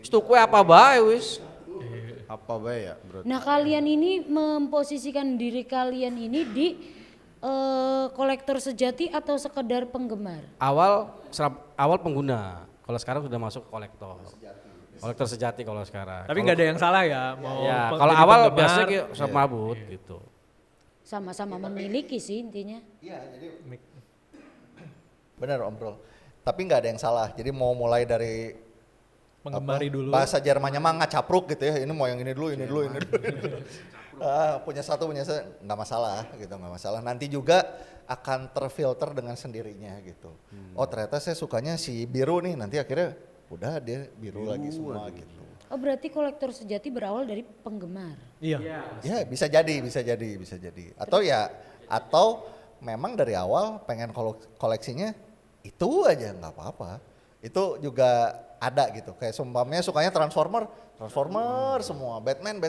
Itu kue apa bae wis. Apa baik ya, Bro? nah kalian ini memposisikan diri kalian ini di kolektor sejati atau sekedar penggemar? Awal pengguna. Kalau sekarang sudah masuk ke kolektor. Kolektor sejati kalau sekarang. Tapi nggak ada yang salah ya. Mau Ya, jadi kalau awal penggemar, biasanya semabut gitu. Sama-sama memiliki sih intinya. Iya, jadi benar Om Bro. Tapi nggak ada yang salah. Jadi mau mulai dari menggemari dulu. bahasa Jermannya mah ngacapruk gitu ya. Ini mau yang ini dulu. Punya satu nggak masalah gitu, nggak masalah. Nanti juga akan terfilter dengan sendirinya gitu. Oh ternyata saya sukanya si biru nih, nanti akhirnya udah dia biru lagi semua gitu. Oh berarti kolektor sejati berawal dari penggemar. Iya. Ya bisa jadi. Atau memang dari awal pengen koleksinya itu aja nggak apa-apa. Itu juga ada gitu. Kayak seumpamanya sukanya Transformer semua, Batman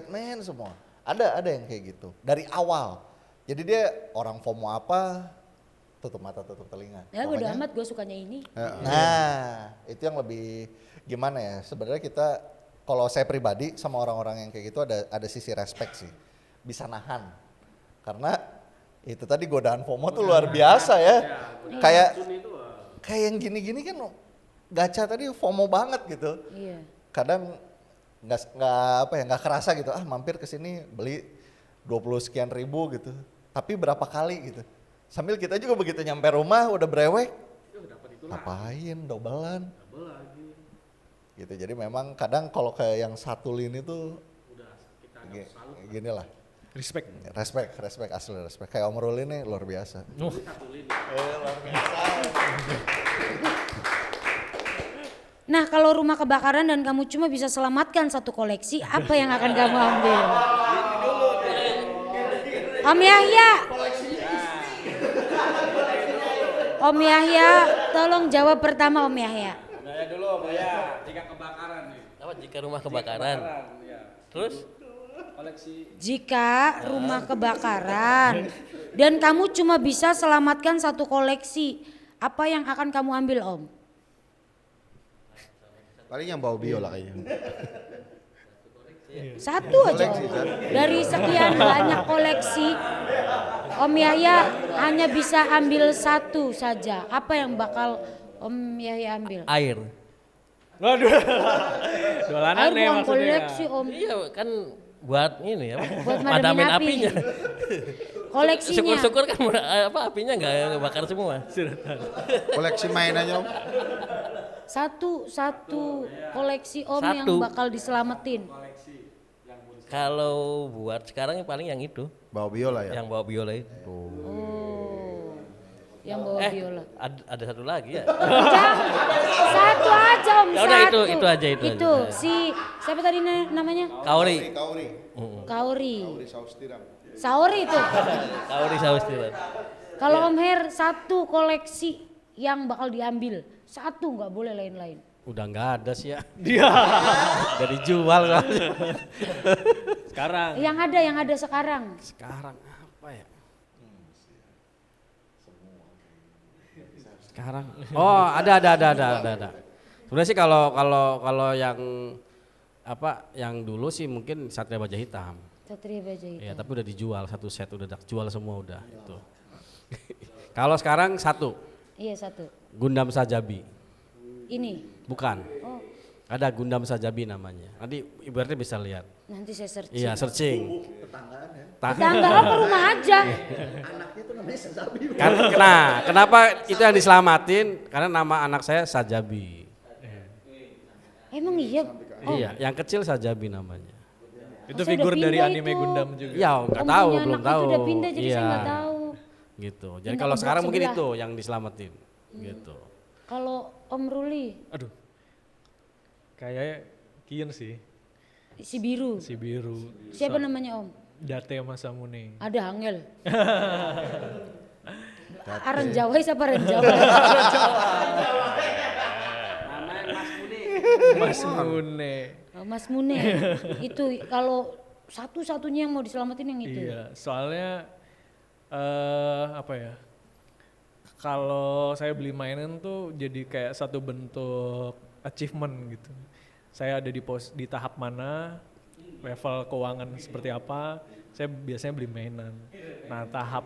semua. Ada yang kayak gitu dari awal. Jadi dia orang FOMO apa, tutup mata tutup telinga. Ya bodo Pokoknya, amat gue sukanya ini. nah itu yang lebih gimana ya, sebenarnya kita kalau saya pribadi sama orang-orang yang kayak gitu ada sisi respect sih, bisa nahan karena itu tadi godaan FOMO tuh luar biasa ya. Kayak yang gini-gini kan gacha tadi FOMO banget gitu. Iya. Kadang nggak kerasa gitu, mampir ke sini beli 20 sekian ribu gitu, tapi berapa kali gitu, sambil kita juga begitu nyampe rumah udah brewek, ngapain dobelan gitu. Jadi memang kadang kalau kayak yang satu lini tuh gini lah, respect asli respect. Kayak Om Rul ini luar biasa. Luar biasa. Nah kalau rumah kebakaran dan kamu cuma bisa selamatkan satu koleksi, apa yang akan kamu ambil? Om Yahya. Om Yahya, tolong jawab pertama Om Yahya. Saya dulu Om Yahya, jika kebakaran nih. Apa jika rumah kebakaran? Terus? Jika rumah kebakaran dan kamu cuma bisa selamatkan satu koleksi, apa yang akan kamu ambil Om? Paling yang bawa biola kayaknya. Satu aja Om. Dari sekian banyak koleksi, Om Yahya hanya bisa ambil satu saja. Apa yang bakal Om Yahya ambil? Air. Waduh. Dolanan Air nih bukan maksudnya. koleksi Om. Iya kan buat ini apa? Buat madamin api. apinya. Koleksinya. Syukur-syukur kan apinya nggak bakar semua. Koleksi mainannya Om. Satu koleksi Om yang Satu. bakal diselamatin. Kalau buat sekarang paling yang itu, Bawa biola ya. yang bawa biola itu. Oh. Yang bawa biola. Ada satu lagi ya. Satu aja Om, Ya udah, satu. itu aja. Si siapa tadi namanya? Kauri. Kauri. Sauri itu. Kauri Saustiran. Kalau Om Her satu koleksi yang bakal diambil, satu nggak boleh lain-lain. Udah nggak ada sih ya. Dia. Udah dijual soalnya. Sekarang. Yang ada sekarang. Sekarang apa ya? Sekarang. Oh, ada. Sebenarnya sih kalau yang apa yang dulu sih mungkin Satria Baja Hitam. Satria Baja Hitam. Ya, tapi udah dijual satu set, udah jual semua udah itu. Kalau sekarang satu, Iya satu. Gundam Sajabi. Ini. Bukan. Oh, Ada Gundam Sajabi namanya. Nanti ibaratnya bisa lihat. nanti saya searching. Iya, searching. Tangga apa rumah aja? Kenapa itu yang diselamatin? Karena nama anak saya Sajabi. Emang iya? Oh, Iya, yang kecil Sajabi namanya. Itu Masa figur udah dari pindah anime itu? Gundam juga. Ya, nggak Om tahu, punya belum anak tahu. itu udah pindah jadi saya Iya, nggak tahu. gitu. Jadi Pindah kalau ke sekarang blok mungkin sebelah. itu yang diselamatin. Gitu. Kalau Om Ruli, Aduh. Kayaknya Kian sih, si biru. si biru. Siapa namanya Om? Date Masamune. Ada Angel. Aran Jawa siapa Aran Jawa? Mas Mune. Oh, Mas Mune. Itu kalau satu-satunya yang mau diselamatin yang itu. Iya, soalnya apa ya? Kalau saya beli mainan tuh jadi kayak satu bentuk achievement gitu. Saya ada di tahap mana, level keuangan seperti apa, saya biasanya beli mainan. Nah tahap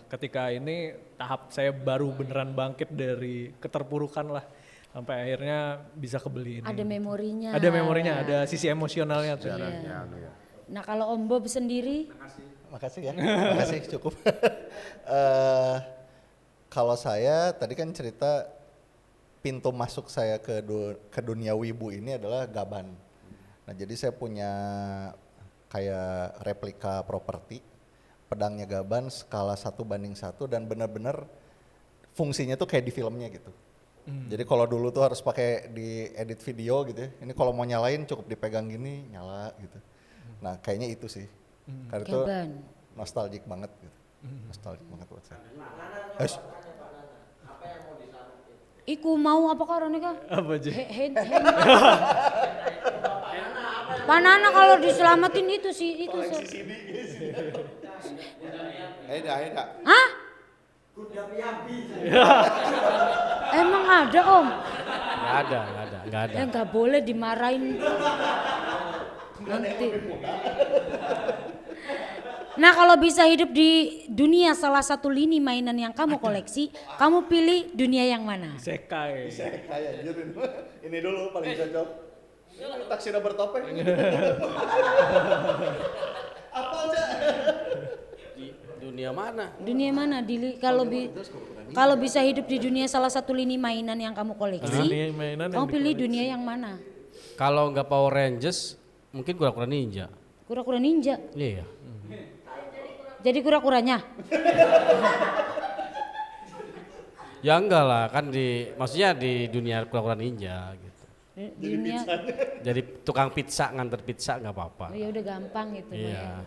ketika ini tahap saya baru beneran bangkit dari keterpurukan lah, sampai akhirnya bisa kebeli ini. Ada memorinya. Ada memorinya, ada sisi emosionalnya tuh. Iya. Nah kalau Om Bob sendiri, Makasih ya, makasih cukup. Kalau saya tadi kan cerita pintu masuk saya ke dunia wibu ini adalah gaban. Nah jadi saya punya kayak replika properti, pedangnya gaban skala 1:1 dan benar-benar fungsinya tuh kayak di filmnya gitu. Jadi kalau dulu tuh harus pakai di edit video gitu ya. Ini kalau mau nyalain cukup dipegang gini, nyala gitu. Nah, kayaknya itu sih. Karena itu Keban. nostalgic banget gitu. Nostalgic banget buat saya. Iku mau apa karone ka? Apa aja? Panana kalau diselamatin itu sih itu. Eda. Hah? Emang ada Om? Nggak ada. Nggak boleh dimarahin. Nanti. Nah kalau bisa hidup di dunia salah satu lini mainan yang kamu koleksi, kamu pilih dunia yang mana? Isekai. Kayak anjir ini dulu paling cocok. Taksi udah bertopeng. Apa aja? Di dunia mana? Dunia mana? Kalau bisa hidup di dunia salah satu lini mainan yang kamu koleksi, Lini mainan yang kamu pilih dunia yang mana? Kalau nggak Power Rangers, mungkin kura-kura ninja. Kura-kura ninja. Iya. Jadi kura-kuranya. Ya enggak lah, kan maksudnya di dunia kura-kura ninja gitu. Dunia. Jadi tukang pizza, nganter pizza nggak apa-apa. Oh ya udah gampang gitu. Mbak, ya. Iya.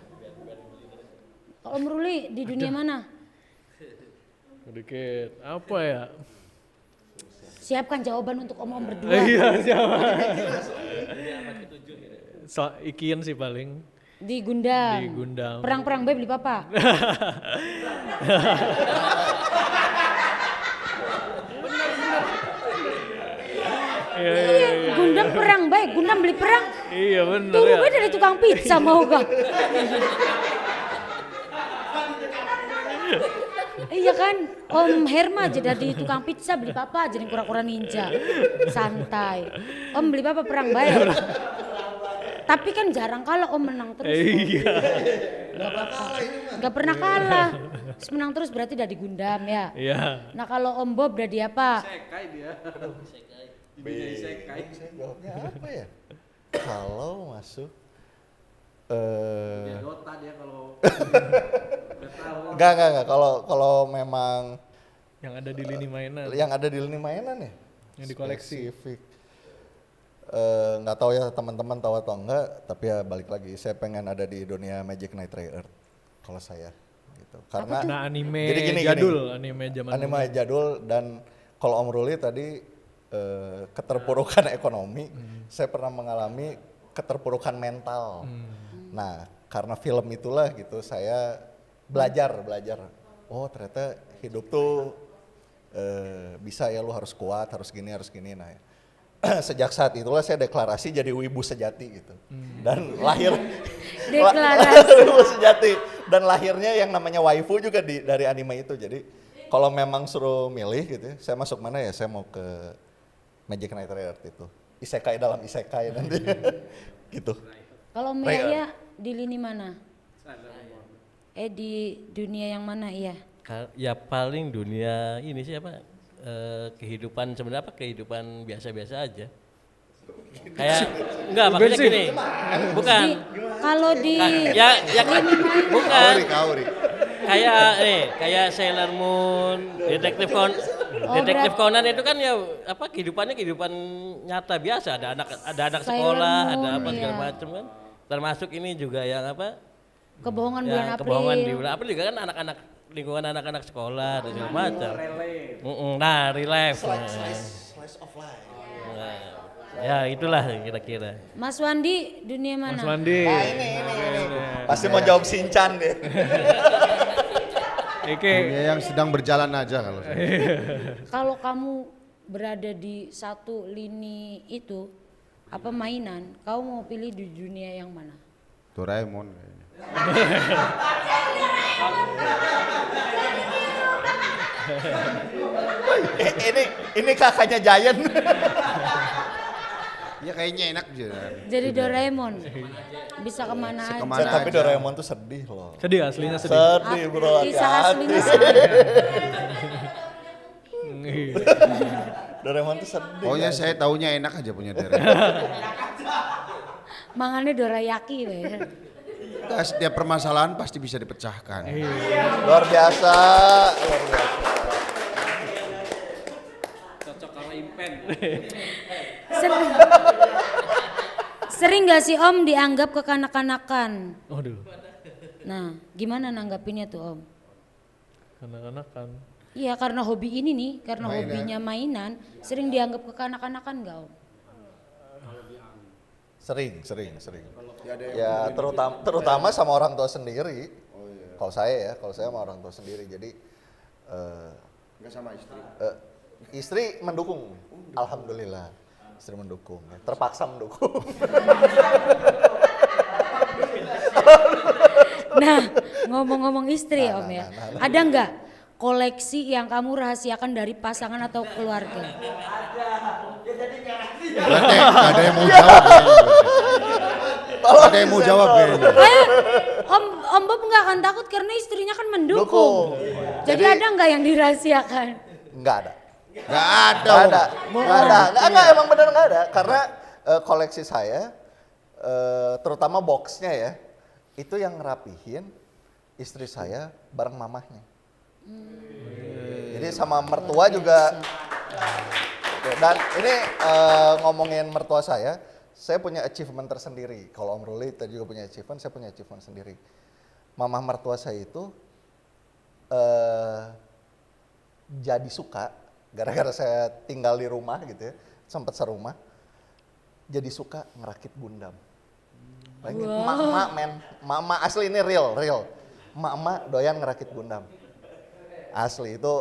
Kalau Om Ruli di dunia mana? Dikit. Apa ya? Siapkan jawaban untuk om-om berdua. Iya, siapa? Ikian sih paling. Di Gundam. Di Gundam. Perang-perang beli papa. Iya, Gundam perang baik. Gundam beli perang. Iya bener Tunggu ya. gue dari tukang pizza mau gak? Iya kan, Om Herma aja dari tukang pizza beli papa jadi kura-kura ninja. Santai. Om beli papa perang baik. Tapi kan jarang kalah Om menang terus. Iya. Gak pernah kalah. Terus menang terus berarti udah di Gundam ya. Iya. Nah kalau Om Bob udah di apa? Saya jawabnya apa ya? Kalau masuk Dota dia kalau enggak. Kalau memang Yang ada di lini mainan. yang ada di lini mainan ya, Yang dikoleksi. spesifik. Nggak tahu ya teman-teman tahu atau enggak, tapi ya balik lagi saya pengen ada di dunia Magic Knight Earth kalau saya gitu. Karena Nah anime Jadi gini. jadul, anime zaman anime dulu. jadul dan kalau Om Ruli tadi keterpurukan ekonomi, saya pernah mengalami keterpurukan mental. Nah, karena film itulah gitu saya belajar. Oh, ternyata hidup tuh bisa ya, lu harus kuat, harus gini. Nah, sejak saat itulah saya deklarasi jadi wibu sejati gitu. Dan lahir Deklarasi. wibu sejati dan lahirnya yang namanya waifu juga dari anime itu. Jadi kalau memang suruh milih gitu ya, saya masuk mana ya, saya mau ke Magic Knight Earth itu. Isekai dalam isekai nanti. Gitu. Kalau Maya di lini mana? Di dunia yang mana iya? Ya paling dunia ini sih apa kehidupan sebenarnya kehidupan biasa-biasa aja. Kayak enggak maksudnya gini. Bukan. Kalau di Ya bukan. Kauri. Kayak Sailor Moon, Detektif Conan itu kan ya apa kehidupan nyata biasa, ada anak Sailor sekolah, Moon, ada apa segala iya. macam kan. Termasuk ini juga yang apa? kebohongan bulan April. Kebohongan di bulan April juga kan anak-anak lingkungan anak-anak sekolah dan segala macam. Nah, relief. Slice of life. Nah, ya itulah kira-kira. Mas Wandi dunia mana? Mas Wandi. Ini. Pasti mau jawab Shinchan deh. Dunia yang sedang berjalan aja kalau saya. Kalau kamu berada di satu lini itu apa mainan, kamu mau pilih di dunia yang mana? Doraemon kayaknya. ini kakaknya Giant. Ya kayaknya enak aja. Jadi Doraemon bisa kemana aja. Kemana Tapi aja. Doraemon tuh sedih loh. Sedih aslinya sedih. Sedih bro, Kisah hati-hati. aslinya sedih. Doraemon tuh sedih. Pokoknya guys. saya taunya enak aja punya Doraemon. Mangannya dorayaki deh. Nggak, setiap permasalahan pasti bisa dipecahkan. Luar biasa. Sering, sering gak sih Om dianggap kekanak-kanakan? Waduh, Nah, gimana nanggapinnya tuh Om? anak-anak kan. Iya karena hobi ini nih, karena hobinya mainan, sering dianggap kekanak-kanakan gak Om? Sering. Ya terutama sama orang tua sendiri. Kalau saya sama orang tua sendiri. Jadi Enggak sama istri. istri mendukung, alhamdulillah. Istri mendukung, ya. Terpaksa mendukung. Nah, ngomong-ngomong istri Om ya, ada nggak koleksi yang kamu rahasiakan dari pasangan atau keluarga? Berarti nggak ada yang mau jawab kayaknya. Ada yang mau jawab kayaknya. Om Bob nggak akan takut karena istrinya kan mendukung. Jadi ada nggak yang dirahasiakan? Nggak ada. Nggak ada. Nggak, emang bener nggak ada. Karena koleksi saya, terutama boxnya ya, itu yang ngerapihin istri saya bareng mamahnya. Jadi sama mertua juga. Dan ini ngomongin mertua saya punya achievement tersendiri. Kalau Om Ruli tadi juga punya achievement, saya punya achievement sendiri. Mamah mertua saya itu jadi suka, gara-gara saya tinggal di rumah gitu ya, sempat serumah, jadi suka ngerakit Gundam. Bayangin, emak-emak men, emak-emak asli ini real. Emak-emak doyan ngerakit Gundam. Asli itu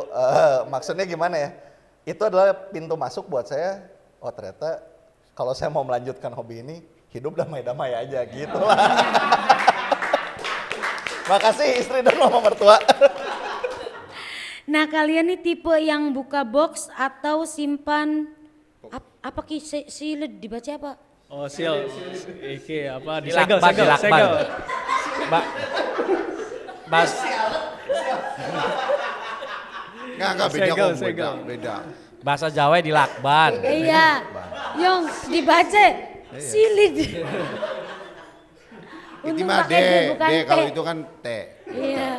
maksudnya gimana ya? Itu adalah pintu masuk buat saya, oh ternyata kalau saya mau melanjutkan hobi ini, hidup damai-damai aja gitu lah. Makasih istri dan mama mertua. Nah kalian nih tipe yang buka box atau simpan apa ki silid dibaca apa? Oh sil, iki apa Dilakban. segel. Bas Enggak beda. Beda. bahasa Jawa dilakban. Iya, yang dibaca silid. Itu Untung mah D, pakai D bukan kalau T. itu kan T. Iya.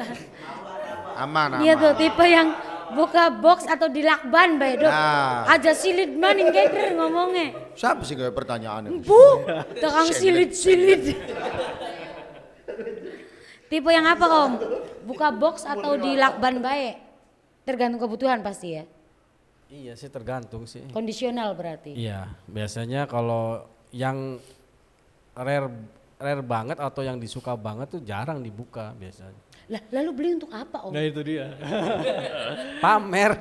Aman. Dia tuh tipe yang buka box atau dilakban bae dok. Nah. Aja silid maning geger ngomongnya. Siapa sih kayak pertanyaannya? Bu, tukang silid. Tipe yang apa Om? Buka box atau dilakban bae? Tergantung kebutuhan pasti ya. Iya sih tergantung sih. Kondisional berarti. Iya, biasanya kalau yang rare banget atau yang disuka banget tuh jarang dibuka biasanya. Lah, lalu beli untuk apa Om? Nah itu dia. Pamer.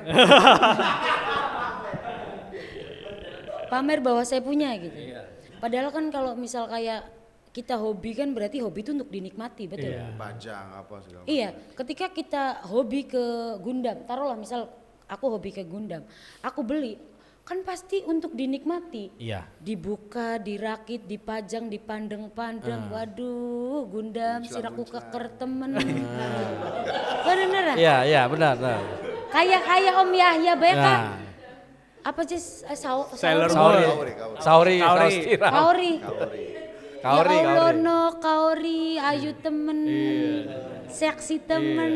Pamer bahwa saya punya gitu. Padahal kan kalau misal kayak kita hobi kan berarti hobi itu untuk dinikmati, betul? Pajang apa segala macam. Iya, ketika kita hobi ke Gundam, taruhlah misal aku hobi ke Gundam, aku beli, kan pasti untuk dinikmati. Iya. Dibuka, dirakit, dipajang, dipandang-pandang, waduh Gundam siraku keker temen. Bener ya? Iya benar. Kayak Om Yahya banyak kan? Nah, Apa sih? Sailor Sauri. Kaori. Ya Allah no, Kaori, ayu temen, seksi temen,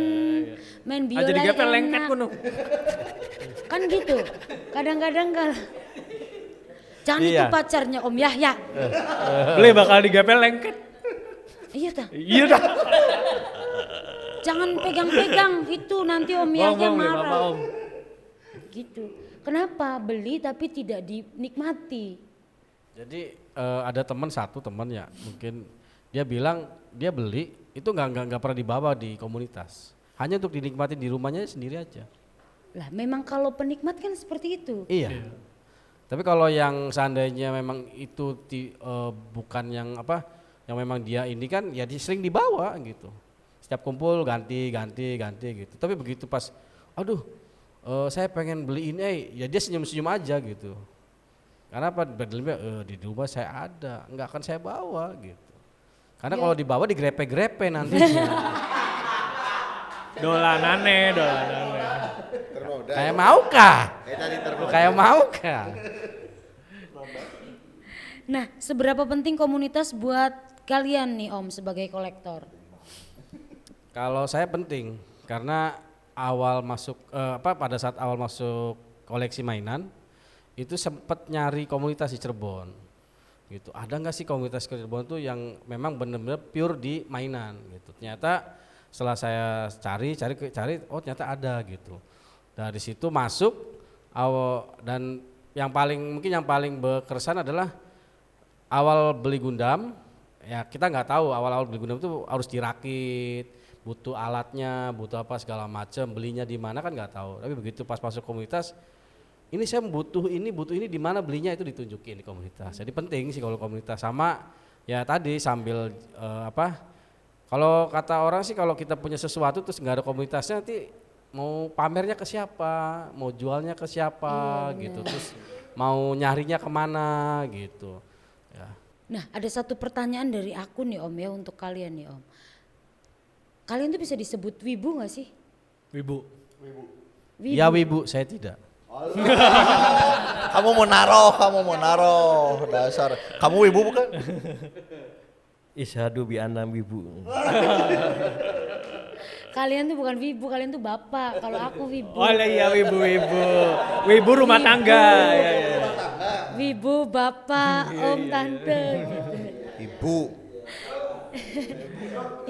main biola Jadi gapel lengket enak. kuno. Kan gitu, kadang-kadang kan. Jangan itu Iya. pacarnya Om Yahya. Beli bakal digapel lengket. Iya dah, Iya dah. jangan pegang-pegang itu nanti Om Yahya Bang, beli marah. apa Om? Gitu. Kenapa beli tapi tidak dinikmati? jadi ada satu teman ya, mungkin dia bilang dia beli itu nggak pernah dibawa di komunitas, hanya untuk dinikmati di rumahnya sendiri aja. Lah memang kalau penikmat kan seperti itu. Iya. Tapi kalau yang seandainya memang itu bukan yang yang memang dia ini kan ya dia sering dibawa gitu. Setiap kumpul ganti gitu. Tapi begitu pas, aduh, saya pengen beli ini, ya dia senyum-senyum aja gitu. Karena apa? Di rumah saya ada, nggak akan saya bawa gitu. Karena kalau dibawa digrepe-grepe nantinya. Dolanane. Ternoda. Kayak mau kah? Kayak tadi ternoda. Kayak mau kah? Nah, seberapa penting komunitas buat kalian nih Om sebagai kolektor? Kalau saya penting karena pada saat awal masuk koleksi mainan itu sempat nyari komunitas di Cirebon gitu. Ada nggak sih komunitas Cirebon tuh yang memang benar-benar pure di mainan gitu. Ternyata setelah saya cari, oh ternyata ada gitu. Dari situ masuk dan yang paling berkesan adalah awal beli Gundam. Ya kita nggak tahu awal-awal beli Gundam itu harus dirakit, butuh alatnya, butuh apa segala macam, belinya di mana kan nggak tahu. Tapi begitu pas masuk komunitas, ini saya butuh ini di mana belinya itu ditunjukin di komunitas. Jadi penting sih kalau komunitas sama ya tadi sambil kalau kata orang sih kalau kita punya sesuatu terus nggak ada komunitasnya nanti mau pamernya ke siapa, mau jualnya ke siapa gitu, terus mau nyarinya kemana gitu. Ya. Nah, ada satu pertanyaan dari aku nih Om ya untuk kalian nih Om. Kalian tuh bisa disebut wibu gak sih? Wibu. Ya wibu, saya tidak. Kamu mau naruh dasar. Kamu wibu bukan? Isyhadu bi anna wibu. Kalian tuh bukan wibu, kalian tuh bapak. Kalau aku wibu. Oh iya wibu. Wibu rumah tangga. Ya. Wibu, bapak, om, tante gitu. Ibu.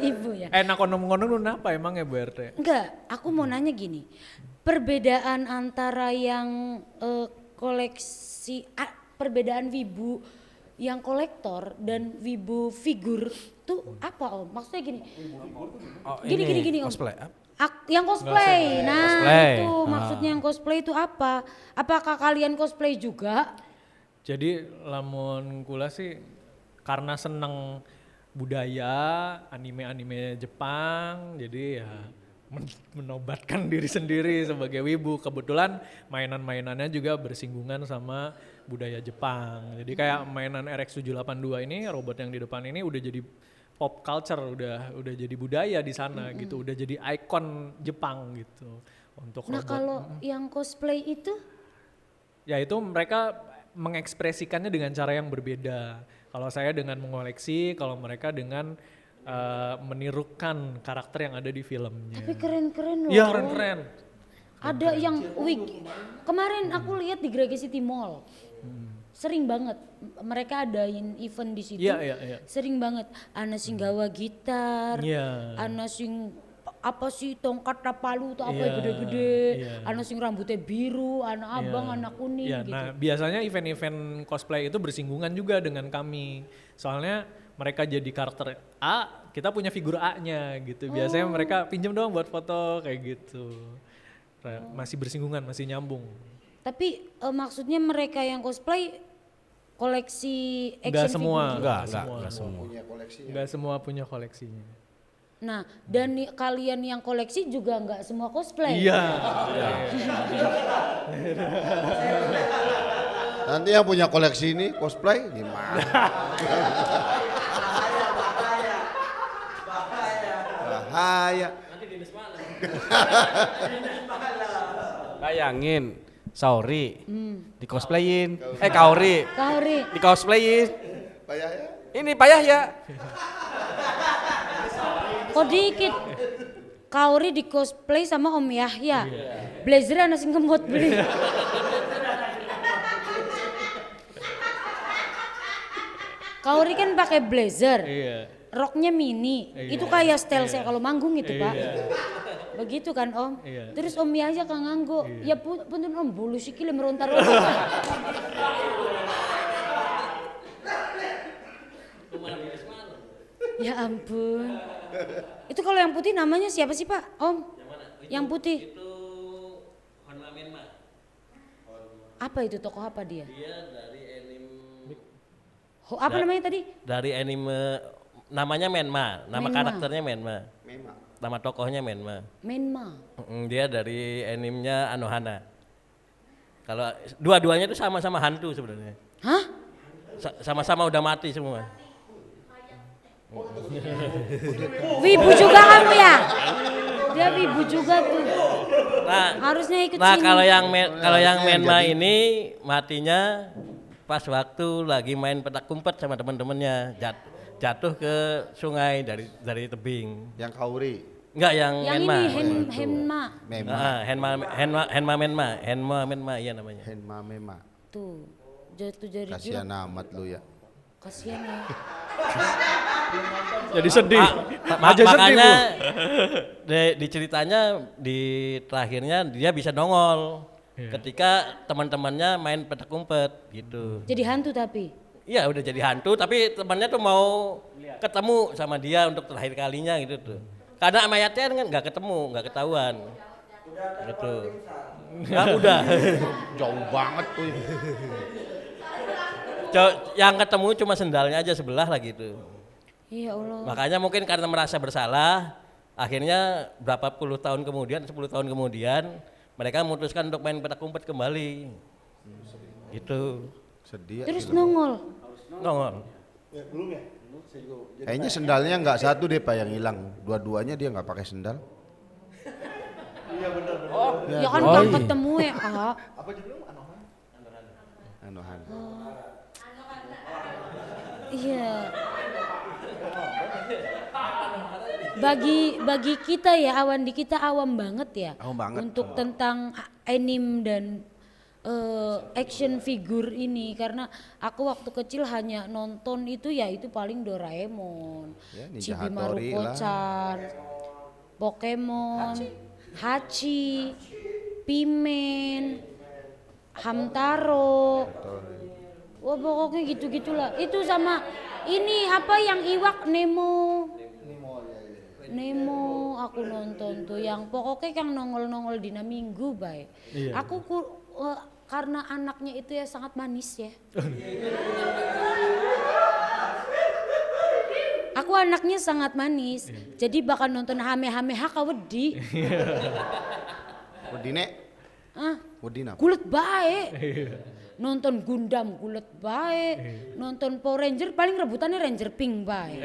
Ibu ya. Enak konon-konon kenapa emang ya Bu RT? Enggak, aku mau nanya gini. Perbedaan antara yang perbedaan wibu yang kolektor dan wibu figur tuh apa Om? Maksudnya gini. Gini Om. Cosplay. Yang cosplay. Nah, Cosplay. itu maksudnya yang cosplay itu apa? Apakah kalian cosplay juga? Jadi lamun kula sih karena seneng budaya anime-anime Jepang, jadi ya menobatkan diri sendiri sebagai wibu. Kebetulan mainan-mainannya juga bersinggungan sama budaya Jepang. Jadi kayak mainan RX 782 ini, robot yang di depan ini udah jadi pop culture, udah jadi budaya di sana gitu, udah jadi ikon Jepang gitu. Untuk Nah, robot. kalau yang cosplay itu Ya itu mereka mengekspresikannya dengan cara yang berbeda. Kalau saya dengan mengoleksi, kalau mereka dengan menirukan karakter yang ada di filmnya. tapi keren-keren loh. Iya keren-keren. Ada yang kemarin aku lihat di Grege City Mall. Sering banget mereka adain event di situ. Iya. Sering banget ana sing gawa gitar, Iya. ana sing apa sih tongkat palu tuh apa Iya, gede-gede, iya. ana sing rambutnya biru, ana abang, ana kuning Ya, gitu. nah biasanya event-event cosplay itu bersinggungan juga dengan kami. Soalnya mereka jadi karakter A, kita punya figur A-nya gitu. Biasanya mereka pinjam doang buat foto kayak gitu. Masih bersinggungan, masih nyambung. Tapi maksudnya mereka yang cosplay koleksi Enggak action semua. figure. Enggak semua. semua. Enggak semua punya koleksinya. Nah, dan kalian yang koleksi juga nggak semua cosplay. Iya. Nanti yang punya koleksi ini cosplay gimana? Bahaya. Bayangin, Saori di cosplayin. Kaori Kauri, di cosplayin. Bahaya ya? Ini payah ya. kok dikit. Kauri di cosplay sama Om Yahya. Blazer ana sing kemot beli. Kauri kan pakai blazer. Iya. Roknya mini. Itu kayak style saya kalau manggung itu, Pak. Begitu kan, Om? Iya. Terus Om Yahya kan nganggo. Ya punten Om, bulu sikile meronta-ronta. Ya ampun. Itu kalau yang putih namanya siapa sih Pak? Om? Yang putih. Itu Honma Menma. Apa itu tokoh apa dia? Dia dari anime. Apa namanya tadi? Dari anime namanya Menma, nama Menma. karakternya Menma. Nama tokohnya Menma. Menma. Dia dari animenya Anohana. Kalau dua-duanya itu sama-sama hantu sebenarnya. Hah? Sama-sama udah mati semua. Wibu juga kamu ya? Dia wibu juga tuh. Nah, Harusnya ikut nah sini. kalau yang Menma ini matinya pas waktu lagi main petak umpet sama teman-temannya, jatuh ke sungai dari tebing. Yang kauri. Enggak yang Yang Menma. ini Henma. Mema. Henma Menma iya namanya. Henma mema. Tuh, jatuh dari Kasihan jurang. amat lu ya. Kasihan ya. Jadi sedih. Aja sedih, Makanya Bu. di ceritanya di terakhirnya dia bisa nongol ketika teman-temannya main petak umpet gitu. Jadi hantu tapi. Iya udah jadi hantu tapi temannya tuh mau ketemu sama dia untuk terakhir kalinya gitu tuh. Karena mayatnya kan nggak ketemu, nggak ketahuan. Gitu. Nah, udah. Jauh banget tuh. Yang ketemu cuma sendalnya aja sebelah lah gitu. Ya Allah. Makanya mungkin karena merasa bersalah, akhirnya berapa puluh tahun kemudian, 10 tahun kemudian, mereka memutuskan untuk main petak umpet kembali. Gitu. Sedih. Terus nongol. Nongol. Kayaknya sendalnya nggak satu deh Pak yang hilang. Dua-duanya dia nggak pakai sendal. Ya kan nggak ketemu ya. Anohan. Iya. Bagi kita ya Awan, di kita awam banget ya. Awam banget. Untuk tentang anime dan action figure ini, karena aku waktu kecil hanya nonton itu ya itu paling Doraemon, Ya, Ninja Chibi Hattori Maruko-chan, Pokemon, Hachi, Pimen, Hamtaro. Wah pokoknya gitu-gitulah. Itu sama ini apa yang iwak Nemo. Nemo aku nonton tuh yang pokoknya yang nongol-nongol dina minggu baik. Iya. Aku karena anaknya itu ya sangat manis ya. Aku anaknya sangat manis. Jadi bakal nonton hame-hame haka wedi. Wedine, Ah, wedina. kulit baik. Nonton Gundam kulit baik. Nonton Power Ranger paling rebutannya Ranger Pink baik.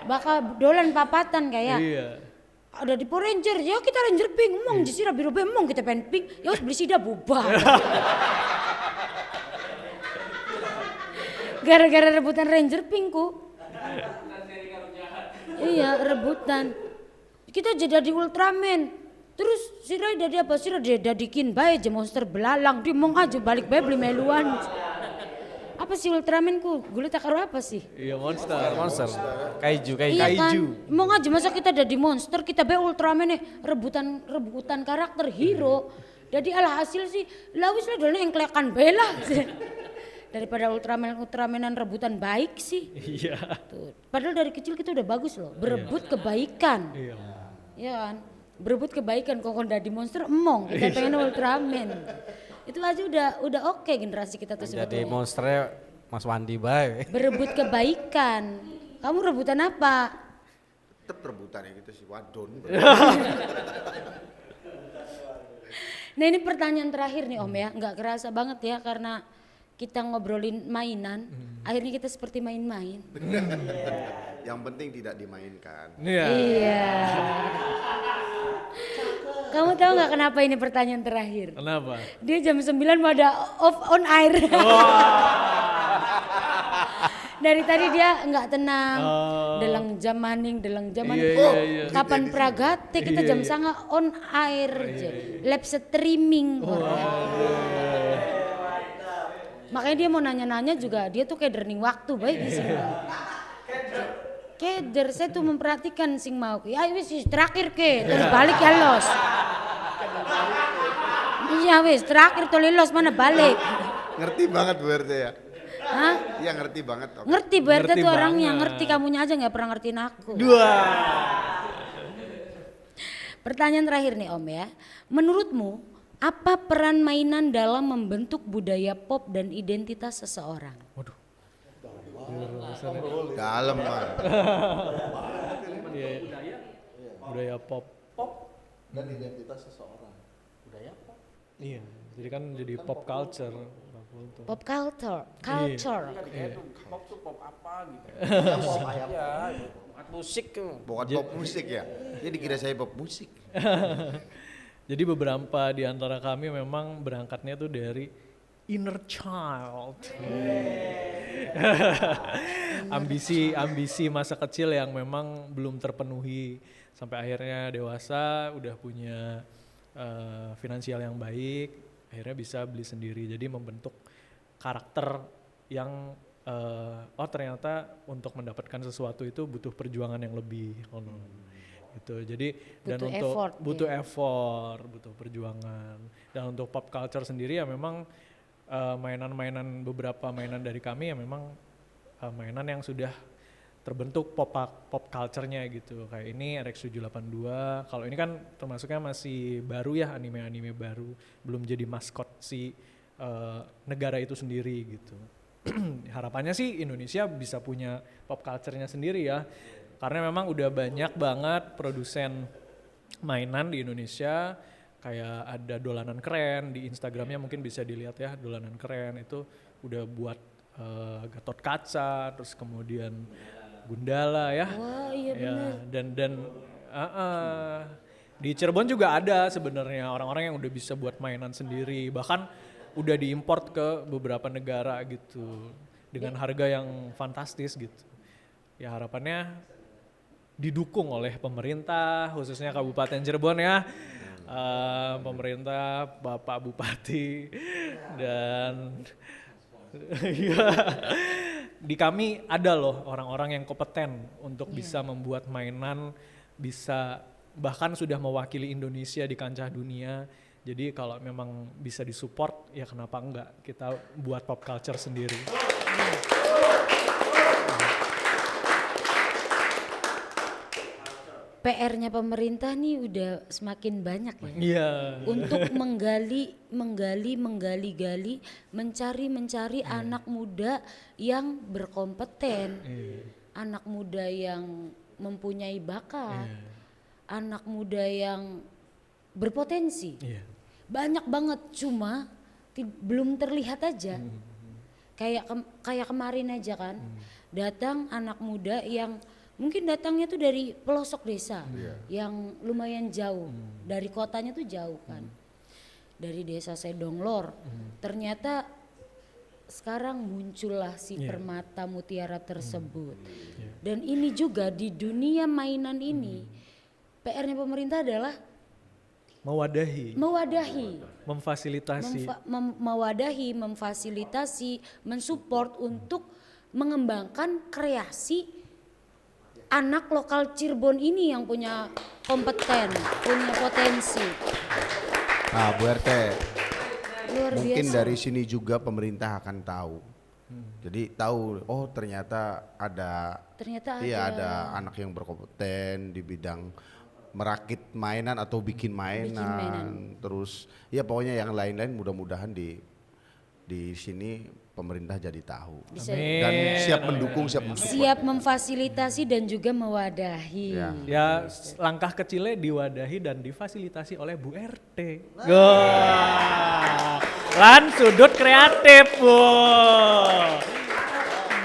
Bakal dolan papatan kayak. Iya. Ada di Power Ranger, ya kita Ranger Pink, emang jisira biru emang kita pengen pink, ya harus beli sida bubar. Gara-gara rebutan Ranger Pink ku. Iya rebutan. Kita jadi di Ultraman. Terus si Rai dari apa sih? Dia dadikin bae aja monster belalang, dia mau aja balik bae beli meluan. Apa sih Ultraman ku? Gue tak karo apa sih? Iya monster. Monster. Kaiju. Iya kan, Kaiju. mau aja masa kita ada di monster, kita be Ultraman nih rebutan karakter hero. Jadi alhasil sih, lawis lah dulu yang kelekan bela. Daripada Ultramanan rebutan baik sih. Iya. Tuh. Padahal dari kecil kita udah bagus loh, berebut kebaikan. Iya. Ya kan, berebut kebaikan kok udah di monster emong, kita pengen Ultraman. Itu aja udah oke generasi kita tuh Jadi sebetulnya. monsternya Mas Wandi bae. Berebut kebaikan. Kamu rebutan apa? Tetep rebutannya gitu sih wadon. Nah ini pertanyaan terakhir nih Om ya, nggak kerasa banget ya karena kita ngobrolin mainan, akhirnya kita seperti main-main. Yang penting tidak dimainkan. Iya. Iya. Kamu tahu nggak kenapa ini pertanyaan terakhir? Kenapa? Dia jam 9 mau ada off on air. Dari tadi dia nggak tenang, deleng jam maning. Iya. Kapan pragate kita jam sanga on air, live streaming. Makanya dia mau nanya-nanya juga, dia tuh kayak derning waktu baik di sini. Keder, saya tuh memperhatikan sing mau. Ya wis terakhir ke, terus balik ya los. Iya wis terakhir tuh los mana balik. Ngerti banget Bu RT ya? Hah? Iya ngerti banget. Om. Ngerti Bu RT Ngerti tuh orangnya, banget. ngerti kamunya aja nggak pernah ngertiin aku. Dua. Pertanyaan terakhir nih Om ya. Menurutmu apa peran mainan dalam membentuk budaya pop dan identitas seseorang? Waduh. Dalam Bang. Iya. Budaya pop. Dan identitas seseorang. Budaya apa? Iya. Jadi kan jadi pop culture. Pop culture, culture. Pop tuh pop apa gitu. Pop ayam. Musik tuh. Bukan pop musik ya? Dia dikira saya pop musik. Jadi beberapa di antara kami memang berangkatnya tuh dari inner child. ambisi masa kecil yang memang belum terpenuhi sampai akhirnya dewasa udah punya finansial yang baik, akhirnya bisa beli sendiri. Jadi membentuk karakter yang oh ternyata untuk mendapatkan sesuatu itu butuh perjuangan yang lebih gitu. Jadi dan Butuh untuk effort, butuh effort, butuh perjuangan. Dan untuk pop culture sendiri ya memang mainan-mainan, beberapa mainan dari kami ya memang mainan yang sudah terbentuk pop culture-nya gitu. Kayak ini RX-782. Kalau ini kan termasuknya masih baru ya, anime-anime baru, belum jadi maskot si negara itu sendiri gitu. Harapannya sih Indonesia bisa punya pop culture-nya sendiri ya. Karena memang udah banyak banget produsen mainan di Indonesia, kayak ada Dolanan Keren di Instagramnya mungkin bisa dilihat ya, Dolanan Keren itu udah buat Gatot Kaca, terus kemudian Gundala ya. Wah iya Ya, benar. dan di Cirebon juga ada sebenarnya orang-orang yang udah bisa buat mainan sendiri, bahkan udah diimport ke beberapa negara gitu dengan harga yang fantastis gitu. Ya harapannya didukung oleh pemerintah, khususnya Kabupaten Cirebon ya, pemerintah, Bapak Bupati, dan ya, di kami ada loh orang-orang yang kompeten untuk bisa membuat mainan, bisa bahkan sudah mewakili Indonesia di kancah dunia. Jadi kalau memang bisa disupport ya kenapa enggak kita buat pop culture sendiri. PR-nya pemerintah nih udah semakin banyak ya. Iya. Untuk menggali, mencari anak muda yang berkompeten, anak muda yang mempunyai bakat, anak muda yang berpotensi. Iya. Banyak banget, cuma belum terlihat aja. Kayak kemarin aja kan, datang anak muda yang mungkin datangnya tuh dari pelosok desa yang lumayan jauh, dari kotanya tuh jauh kan, dari desa Sedonglor. Ternyata sekarang muncullah si permata mutiara tersebut. Dan ini juga di dunia mainan ini, PR-nya pemerintah adalah mewadahi, memfasilitasi, mensupport untuk mengembangkan kreasi anak lokal Cirebon ini yang punya kompeten, punya potensi. Nah, Bu RT, Luar mungkin biasa. dari sini juga pemerintah akan tahu. Jadi tahu, oh ternyata ada ada anak yang berkompeten di bidang merakit mainan atau bikin mainan. Terus ya pokoknya yang lain-lain mudah-mudahan di sini pemerintah jadi tahu. Bisa. Dan siap mendukung, siap mensupport. Siap memfasilitasi dan juga mewadahi. Ya. Ya langkah kecilnya diwadahi dan difasilitasi oleh Bu RT. Lan sudut kreatif, Bu.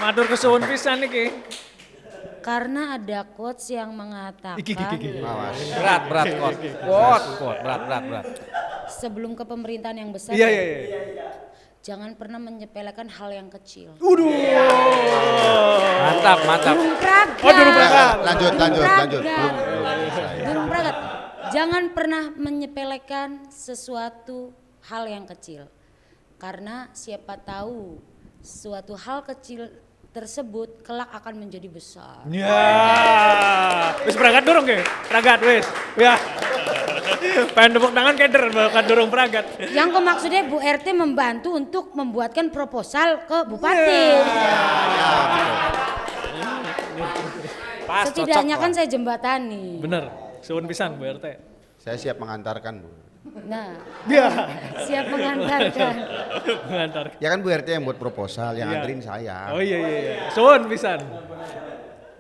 Matur kesuwun pisan niki. Karena ada quotes yang mengatakan Berat berat. sebelum ke pemerintahan yang besar, Iya. jangan pernah menyepelekan hal yang kecil. Mantap. Burung Pragat. Lanjut. Burung Pragat. Jangan pernah menyepelekan sesuatu hal yang kecil. Karena siapa tahu suatu hal kecil tersebut kelak akan menjadi besar. Ya. Wis Pragat dorong ke? Pragat wis. Ya. Pengen tepuk tangan keder bakal dorong Pragat. Yang maksudnya Bu RT membantu untuk membuatkan proposal ke bupati. Pas, Setidaknya cocok kan lah. saya jembatani. Bener. Suwun pisan Bu RT. Saya siap mengantarkan, Bu. Nah, Ya. siap mengantarkan. Mengantar. Ya kan Bu RT yang buat proposal, yang Iya. anterin saya. Oh iya. Suwun pisan.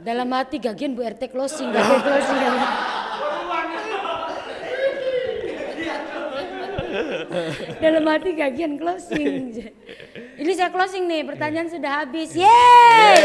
Dalam hati gagian Bu RT closing. Dalam hati gagian closing. Ini saya closing nih, pertanyaan sudah habis. Yeay!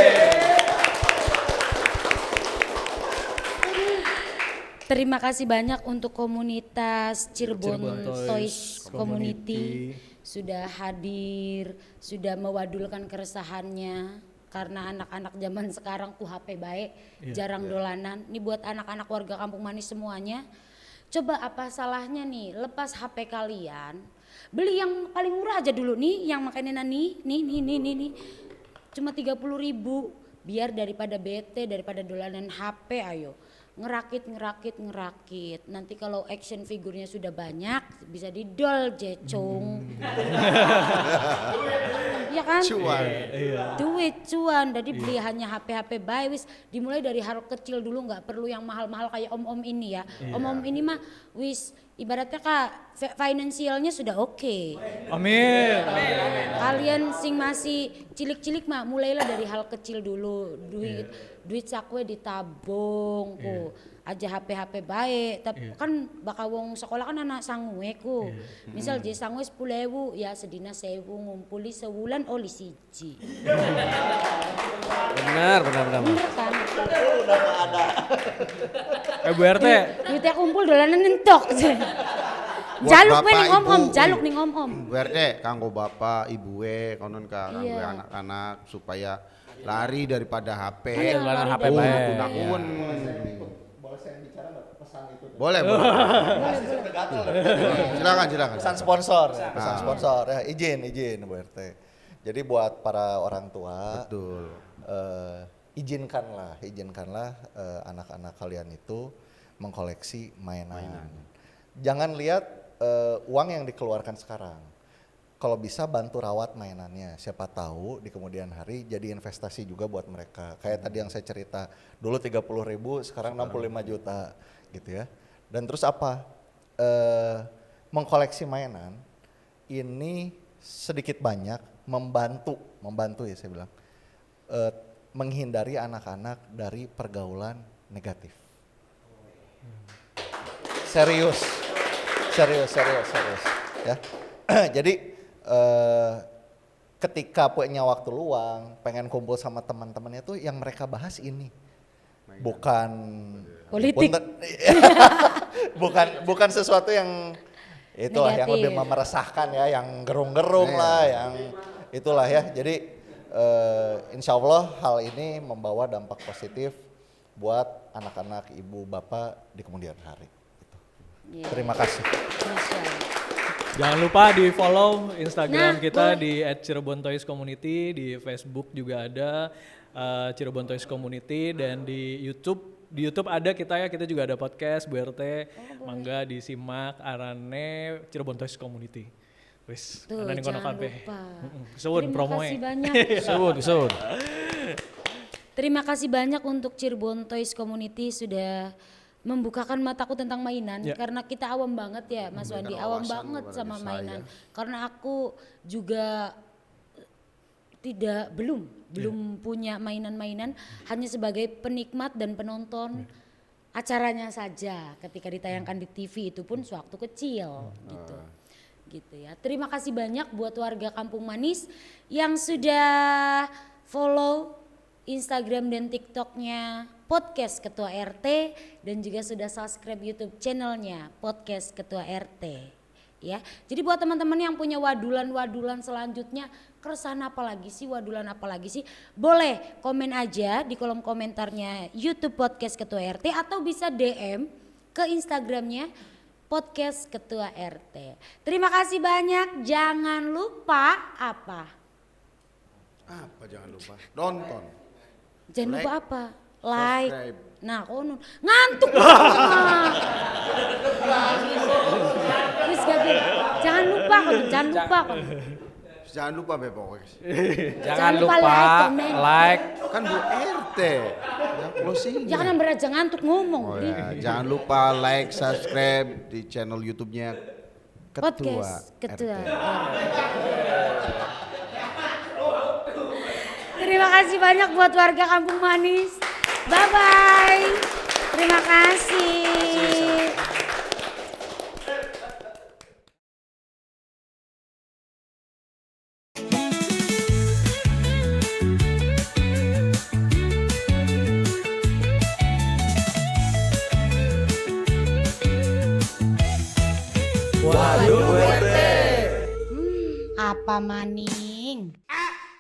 Terima kasih banyak untuk komunitas Cirebon Toys Community sudah hadir, sudah mewadulkan keresahannya karena anak-anak zaman sekarang tuh HP baik, jarang dolanan. Ini buat anak-anak warga Kampung Manis semuanya. Coba apa salahnya nih lepas HP kalian, Beli yang paling murah aja dulu nih, yang makanan nih. Cuma 30.000. Biar daripada bete, daripada dolanan HP, ayo. Ngerakit. Nanti kalau action figurnya sudah banyak, bisa didol jecung. Iya kan? Cuan. Duit cuan. Jadi beli hanya HP bae wis dimulai dari hal kecil dulu, nggak perlu yang mahal-mahal kayak om-om ini ya. Om-om ini mah wis ibaratnya finansialnya sudah oke. Amin. Kalian sing masih cilik-cilik mah mulailah dari hal kecil dulu. Duit sakwe ditabung ku. Aja HP baik, tapi kan bakal wong sekolah kan anak sangue ku. Misal je sangue 10.000 ya sedina 1.000 ngumpuli sebulan oli siji. Benar. Bener kan? Bu RT, Duitnya kumpul dolanan entok. Jaluk we ning om-om. Berde kanggo bapak, ibu konon kanggo Iya. anak-anak supaya lari daripada HP. Iya, Dolanan lari HP dari bae. HP. Gunakan. Boleh saya bicara nggak pesan itu? Boleh. Silakan. Pesan sponsor, pesan sponsor. Ya, izin Bu RT. Jadi buat para orang tua, Betul. izinkanlah anak-anak kalian itu mengkoleksi mainan. Jangan lihat uang yang dikeluarkan sekarang. Kalau bisa bantu rawat mainannya. Siapa tahu di kemudian hari jadi investasi juga buat mereka. Kayak tadi yang saya cerita, dulu 30.000, sekarang 65 juta gitu ya. Dan terus apa? Mengkoleksi mainan ini sedikit banyak membantu ya saya bilang. Menghindari anak-anak dari pergaulan negatif. Serius ya. Jadi ketika punya waktu luang, pengen kumpul sama teman-temannya tuh yang mereka bahas ini. Bukan Politik. bukan sesuatu yang itulah yang Negatif. lebih meresahkan ya, yang gerung-gerung lah, yang itulah ya. Jadi insya Allah hal ini membawa dampak positif buat anak-anak ibu bapak di kemudian hari. Iya. Terima kasih. Masya Allah. jangan lupa di follow Instagram Nah, kita boleh. di @cirebontoyscommunity, di Facebook juga ada Cirebon Toys Community, dan di YouTube ada kita juga ada podcast Bu RT. Mangga disimak arane Cirebon Toys Community. Wis, Tuh, ana ning kono jangan kabeh. lupa. Suwun Terima promoe. kasih banyak. Sun. Terima kasih banyak untuk Cirebon Toys Community sudah membukakan mataku tentang mainan, Ya. karena kita awam banget ya Mas Wandi, awam wawasan banget kepada sama saya. mainan. Karena aku juga belum punya mainan-mainan, hanya sebagai penikmat dan penonton acaranya saja ketika ditayangkan di TV, itu pun sewaktu kecil gitu ya. Terima kasih banyak buat warga Kampung Manis yang sudah follow Instagram dan TikToknya Podcast Ketua RT, dan juga sudah subscribe YouTube channelnya Podcast Ketua RT. Ya, jadi buat teman-teman yang punya wadulan selanjutnya, keresahan apa lagi sih, wadulan apa lagi sih, boleh komen aja di kolom komentarnya YouTube Podcast Ketua RT, atau bisa DM ke Instagramnya Podcast Ketua RT. Terima kasih banyak, jangan lupa apa? Jangan lupa nonton. Jangan lupa Like, apa? Like. subscribe. Nah, kono ngantuk banget. Wis gade. Jangan lupa kon. Jangan lupa be pokoknya. Jangan lupa lupa komen. like. Kan Bu RT. Ya closing. Jangan beraja ngantuk ngomong. Oh Di ya, jangan lupa like, subscribe di channel YouTube-nya Ketua Podcast Ketua RT. Terima kasih banyak buat warga Kampung Manis. Bye bye. Terima kasih. Apa maning?